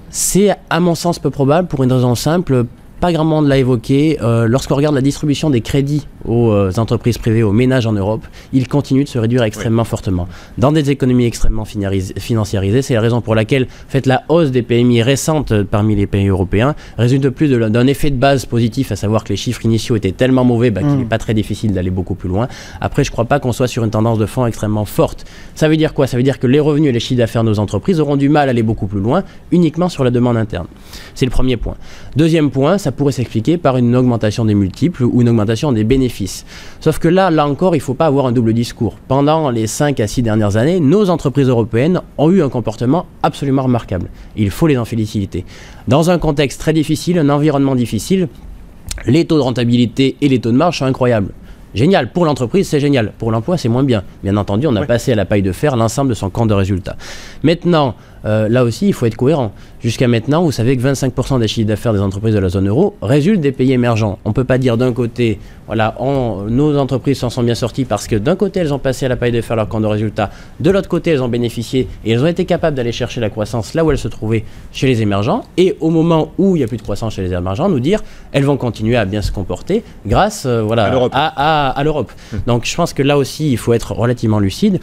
C'est, à mon sens, peu probable pour une raison simple. Pas grand monde l'a évoqué. Lorsqu'on regarde la distribution des crédits aux entreprises privées, aux ménages en Europe, il continue de se réduire extrêmement fortement. Dans des économies extrêmement financiarisées, c'est la raison pour laquelle la hausse des PMI récentes parmi les pays européens résulte plus d'un effet de base positif, à savoir que les chiffres initiaux étaient tellement mauvais qu'il n'est pas très difficile d'aller beaucoup plus loin. Après, je ne crois pas qu'on soit sur une tendance de fond extrêmement forte. Ça veut dire quoi? Ça veut dire que les revenus et les chiffres d'affaires de nos entreprises auront du mal à aller beaucoup plus loin, uniquement sur la demande interne. C'est le premier point. Deuxième point, ça pourrait s'expliquer par une augmentation des multiples ou une augmentation des bénéfices. Sauf que là encore, il ne faut pas avoir un double discours. Pendant les 5 à 6 dernières années, nos entreprises européennes ont eu un comportement absolument remarquable. Il faut les en féliciter. Dans un contexte très difficile, un environnement difficile, les taux de rentabilité et les taux de marge sont incroyables. Génial, pour l'entreprise c'est génial, pour l'emploi c'est moins bien. Bien entendu, on a passé à la paille de fer l'ensemble de son compte de résultats. Maintenant, là aussi il faut être cohérent. Jusqu'à maintenant, vous savez que 25% des chiffres d'affaires des entreprises de la zone euro résultent des pays émergents. On ne peut pas dire d'un côté, voilà, nos entreprises s'en sont bien sorties parce que d'un côté elles ont passé à la paille de fer leur compte de résultats, de l'autre côté elles ont bénéficié et elles ont été capables d'aller chercher la croissance là où elles se trouvaient chez les émergents, et au moment où il n'y a plus de croissance chez les émergents, nous dire elles vont continuer à bien se comporter grâce à l'Europe. Donc je pense que là aussi il faut être relativement lucide.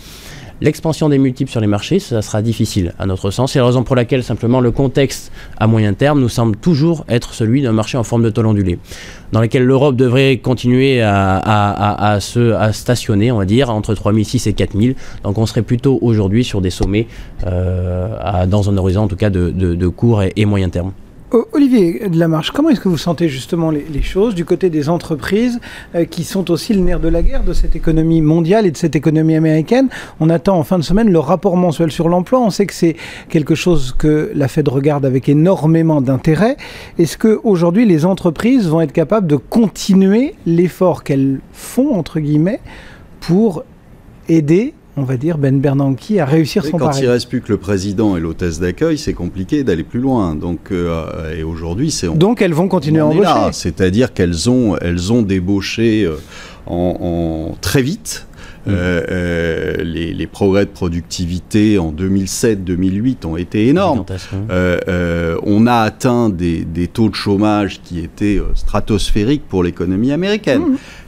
L'expansion des multiples sur les marchés, ça sera difficile à notre sens. C'est la raison pour laquelle simplement le contexte à moyen terme nous semble toujours être celui d'un marché en forme de tôle ondulée, dans lequel l'Europe devrait continuer à stationner, on va dire, entre 3006 et 4000. Donc on serait plutôt aujourd'hui sur des sommets dans un horizon en tout cas de court et moyen terme. Olivier Delamarche, comment est-ce que vous sentez justement les choses du côté des entreprises qui sont aussi le nerf de la guerre de cette économie mondiale et de cette économie américaine? On attend en fin de semaine le rapport mensuel sur l'emploi. On sait que c'est quelque chose que la Fed regarde avec énormément d'intérêt. Est-ce qu'aujourd'hui les entreprises vont être capables de continuer l'effort qu'elles font, entre guillemets, pour aider, on va dire, Ben Bernanke à réussir son pari? Quand il ne reste plus que le président et l'hôtesse d'accueil, c'est compliqué d'aller plus loin. Donc, et aujourd'hui, donc elles vont continuer à embaucher. C'est-à-dire qu'elles ont débauché très vite. Les progrès de productivité en 2007-2008 ont été énormes. On a atteint des taux de chômage qui étaient stratosphériques pour l'économie américaine.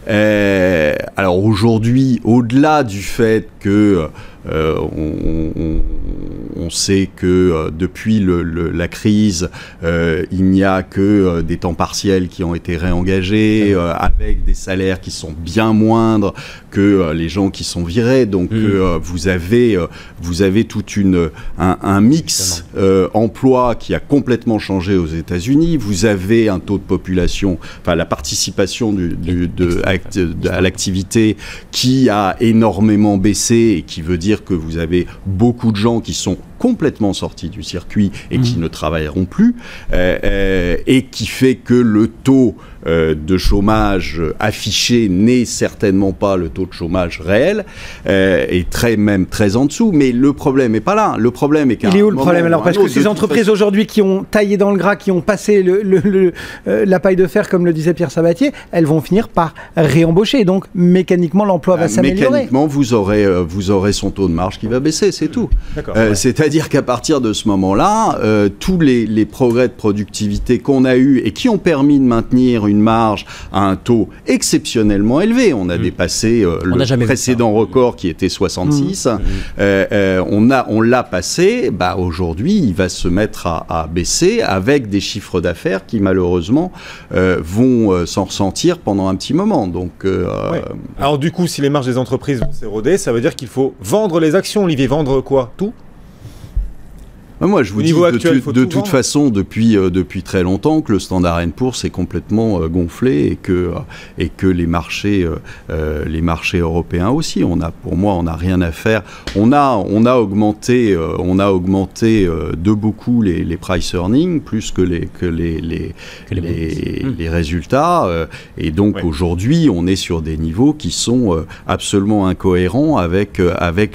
Alors aujourd'hui, au-delà du fait que on sait que depuis la crise, il n'y a que des temps partiels qui ont été réengagés, avec des salaires qui sont bien moindres que les gens qui sont virés. Donc vous avez tout un mix emploi qui a complètement changé aux États-Unis. Vous avez un taux de population, enfin la participation à l'activité qui a énormément baissé, et qui veut dire que vous avez beaucoup de gens qui sont complètement sortis du circuit et qui ne travailleront plus, et qui fait que le taux de chômage affiché n'est certainement pas le taux de chômage réel, et même très en dessous. Mais le problème n'est pas là. Le problème est qu'à il est où le problème alors? Parce que ces entreprises aujourd'hui qui ont taillé dans le gras, qui ont passé la paille de fer, comme le disait Pierre Sabatier, elles vont finir par réembaucher. Donc mécaniquement l'emploi va s'améliorer. Mécaniquement vous aurez son taux de marge qui va baisser, c'est tout. C'est-à-dire qu'à partir de ce moment-là, tous les progrès de productivité qu'on a eus et qui ont permis de maintenir une marge à un taux exceptionnellement élevé. On a dépassé le précédent record qui était 66. On l'a passé. Aujourd'hui, il va se mettre à baisser avec des chiffres d'affaires qui malheureusement vont s'en ressentir pendant un petit moment. Donc, Alors du coup, si les marges des entreprises vont s'éroder, ça veut dire qu'il faut vendre les actions. Olivier, vendre quoi? Tout? Moi, je vous dis de toute façon depuis très longtemps que le Standard & Poor's est complètement gonflé, et que les marchés européens aussi. Pour moi, on n'a rien à faire. On a augmenté de beaucoup les price earnings plus que les résultats. Et donc aujourd'hui, on est sur des niveaux qui sont absolument incohérents avec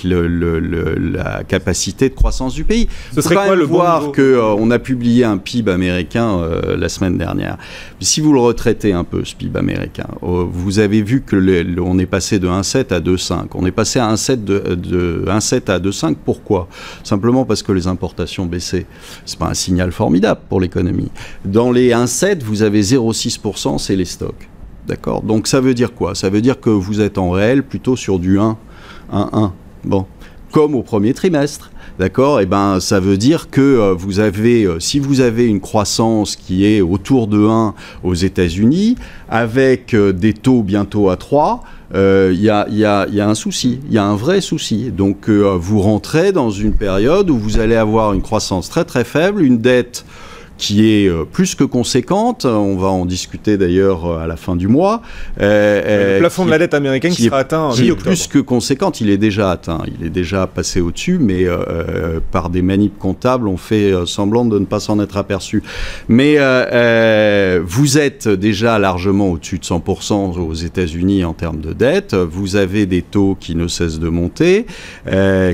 la capacité de croissance du pays. Ce serait quoi le voir qu'on a publié un PIB américain la semaine dernière. Si vous le retraitez un peu, ce PIB américain, vous avez vu que on est passé de 1,7 à 2,5. On est passé à 1,7 à 2,5. Pourquoi? Simplement parce que les importations baissaient. C'est pas un signal formidable pour l'économie. Dans les 1,7, vous avez 0,6%, c'est les stocks. D'accord? Donc ça veut dire quoi? Ça veut dire que vous êtes en réel plutôt sur du 1,1. Bon. Comme au premier trimestre. D'accord? Ça veut dire que si vous avez une croissance qui est autour de 1 aux États-Unis, avec des taux bientôt à 3, il y a un souci, il y a un vrai souci. Donc vous rentrez dans une période où vous allez avoir une croissance très très faible, une dette qui est plus que conséquente. On va en discuter d'ailleurs à la fin du mois. Le plafond de la dette américaine qui sera atteint en mi-octobre. Plus que conséquente, il est déjà atteint. Il est déjà passé au-dessus, mais par des manips comptables, on fait semblant de ne pas s'en être aperçu. Mais vous êtes déjà largement au-dessus de 100% aux États-Unis en termes de dette. Vous avez des taux qui ne cessent de monter,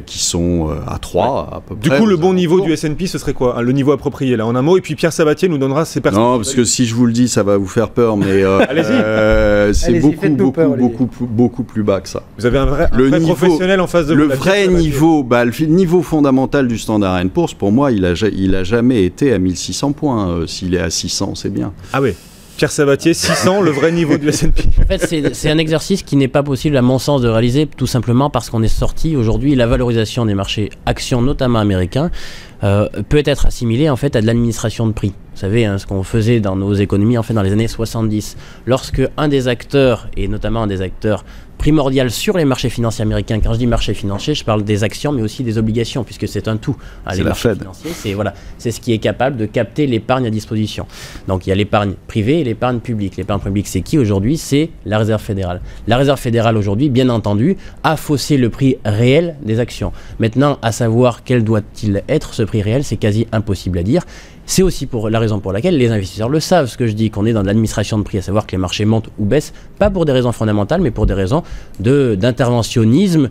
qui sont à 3 à peu près. Du coup, le bon niveau du S&P, ce serait quoi? Le niveau approprié, là, en un mot. Et puis Pierre Sabatier nous donnera ses perspectives. Non, parce que si je vous le dis, ça va vous faire peur, mais c'est beaucoup plus bas que ça. Vous avez un vrai professionnel en face de vous. Le vrai niveau, le niveau fondamental du Standard & Poor's, pour moi, il a jamais été à 1600 points. S'il est à 600, c'est bien. Ah oui. Pierre Sabatier, 600, le vrai niveau du S&P. En fait, c'est un exercice qui n'est pas possible, à mon sens, de réaliser, tout simplement parce qu'on est sorti aujourd'hui, la valorisation des marchés actions, notamment américains, peut être assimilée en fait à de l'administration de prix. Vous savez, ce qu'on faisait dans nos économies en fait dans les années 70. Lorsque un des acteurs, et notamment un des acteurs primordial sur les marchés financiers américains, quand je dis marché financier, je parle des actions mais aussi des obligations, puisque c'est un tout. C'est les la marchés Fed. financiers, c'est ce qui est capable de capter l'épargne à disposition. Donc il y a l'épargne privée et l'épargne publique. L'épargne publique, c'est qui aujourd'hui? C'est la Réserve fédérale. La Réserve fédérale aujourd'hui, bien entendu, a faussé le prix réel des actions. Maintenant, à savoir quel doit-il être ce prix réel, c'est quasi impossible à dire. C'est aussi pour la raison pour laquelle les investisseurs le savent, ce que je dis, qu'on est dans de l'administration de prix, à savoir que les marchés montent ou baissent, pas pour des raisons fondamentales, mais pour des raisons d'interventionnisme,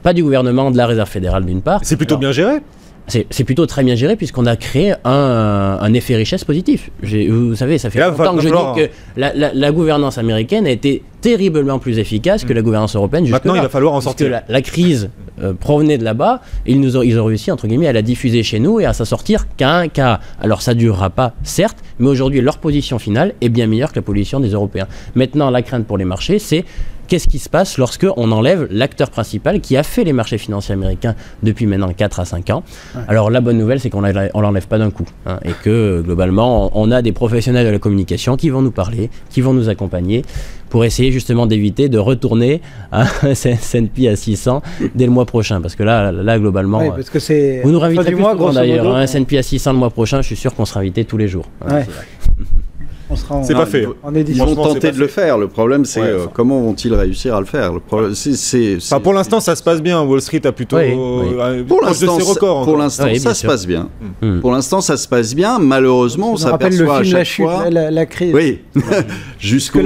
pas du gouvernement, de la Réserve fédérale d'une part. C'est plutôt bien géré. C'est plutôt très bien géré puisqu'on a créé un effet richesse positif. Vous savez, ça fait longtemps que je dis que la gouvernance américaine a été terriblement plus efficace que la gouvernance européenne. Maintenant, il va falloir en sortir. La crise provenait de là-bas et ils ont réussi, entre guillemets, à la diffuser chez nous et à s'en sortir qu'à un cas. Alors ça ne durera pas, certes, mais aujourd'hui, leur position finale est bien meilleure que la position des Européens. Maintenant, la crainte pour les marchés, c'est qu'est-ce qui se passe lorsqu'on enlève l'acteur principal qui a fait les marchés financiers américains depuis maintenant 4 à 5 ans. Ouais. Alors la bonne nouvelle, c'est qu'on ne l'enlève pas d'un coup. Et que globalement, on a des professionnels de la communication qui vont nous parler, qui vont nous accompagner pour essayer justement d'éviter de retourner à un S&P à 600 dès le mois prochain. Parce que là globalement, parce que c'est vous nous réinviterez plus souvent d'ailleurs. Un S&P à 600 le mois prochain, je suis sûr qu'on sera invité tous les jours. Ouais. C'est pas fait. Ils vont tenter de le faire. Le problème, c'est comment vont-ils réussir à le faire. Le problème, pour l'instant, ça se passe bien. Wall Street a plutôt pour l'instant, ça se passe bien. Pour l'instant, ça se passe bien. Malheureusement, on s'aperçoit à chaque fois la crise. Oui. Jusqu'au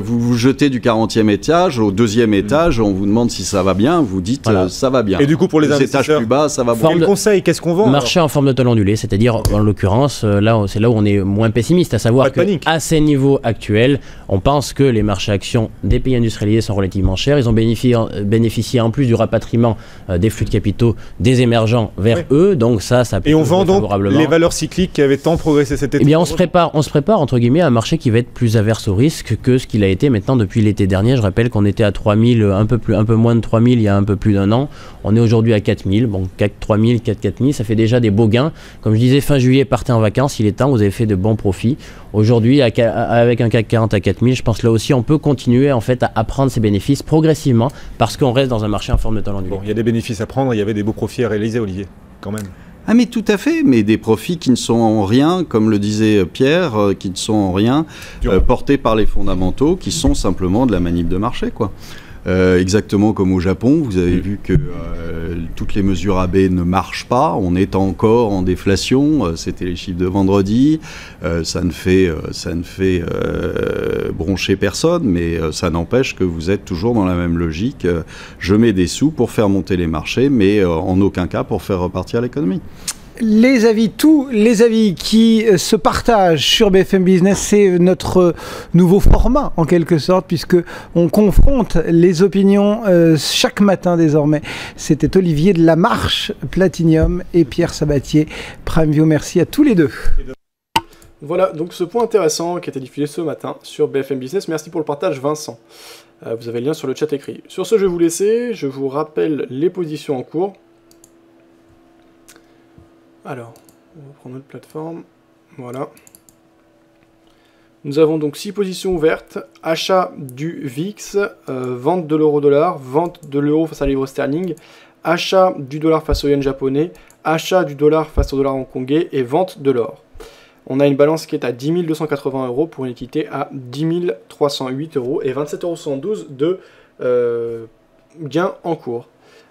vous jetez du 40e étage au 2e étage, on vous demande si ça va bien. Vous dites ça va bien. Et du coup, pour les étages plus bas, ça va bien. Quel conseil, qu'est-ce qu'on vend? Marché en forme de talon ondulé, c'est-à-dire en l'occurrence, c'est là où on est moins pessimiste, à savoir que à ces niveaux actuels, on pense que les marchés actions des pays industrialisés sont relativement chers. Ils ont bénéficié en plus du rapatriement des flux de capitaux des émergents vers eux. Donc ça peut. Et on vend donc les valeurs cycliques qui avaient tant progressé cet été. Eh bien, on se prépare entre guillemets à un marché qui va être plus averse au risque que ce qu'il a été maintenant depuis l'été dernier. Je rappelle qu'on était à 3000, un peu moins de 3000 il y a un peu plus d'un an. On est aujourd'hui à 4000. Bon, 3000, 4000, ça fait déjà des beaux gains. Comme je disais, fin juillet, partez en vacances, il est temps, vous avez fait de bons profits. Aujourd'hui, avec un CAC 40 à 4000, je pense là aussi on peut continuer en fait à prendre ces bénéfices progressivement parce qu'on reste dans un marché en forme de talon ondulé. Bon, il y a des bénéfices à prendre, il y avait des beaux profits à réaliser, Olivier, quand même. Ah mais tout à fait, mais des profits qui ne sont en rien, comme le disait Pierre, qui ne sont en rien portés par les fondamentaux, qui sont simplement de la manip de marché, quoi. Exactement comme au Japon, vous avez vu que toutes les mesures AB ne marchent pas, on est encore en déflation, c'était les chiffres de vendredi, ça ne fait broncher personne, mais ça n'empêche que vous êtes toujours dans la même logique, je mets des sous pour faire monter les marchés, mais en aucun cas pour faire repartir l'économie. Les avis, tous les avis qui se partagent sur BFM Business, c'est notre nouveau format en quelque sorte, puisque on confronte les opinions chaque matin désormais. C'était Olivier de La Marche, Platinium, et Pierre Sabatier, PrimeView. Merci à tous les deux. Voilà, donc ce point intéressant qui a été diffusé ce matin sur BFM Business. Merci pour le partage, Vincent. Vous avez le lien sur le chat écrit. Sur ce, je vais vous laisser. Je vous rappelle les positions en cours. Alors, on va prendre notre plateforme, voilà. Nous avons donc 6 positions ouvertes, achat du VIX, vente de l'euro-dollar, vente de l'euro face à la livre sterling, achat du dollar face au yen japonais, achat du dollar face au dollar hongkongais et vente de l'or. On a une balance qui est à 10 280 € pour une équité à 10 308 € et 27,72 € de gains en cours.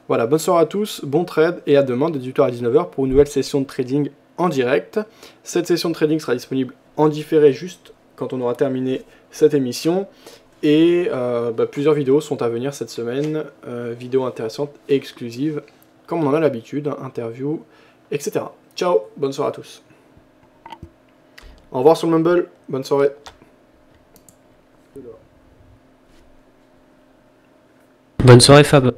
Voilà, bonne soirée à tous, bon trade et à demain de 18h à 19h pour une nouvelle session de trading en direct. Cette session de trading sera disponible en différé juste quand on aura terminé cette émission. Et plusieurs vidéos sont à venir cette semaine, vidéos intéressantes et exclusives, comme on en a l'habitude, interviews, etc. Ciao, bonne soirée à tous. Au revoir sur le Mumble, bonne soirée. Bonne soirée Fab.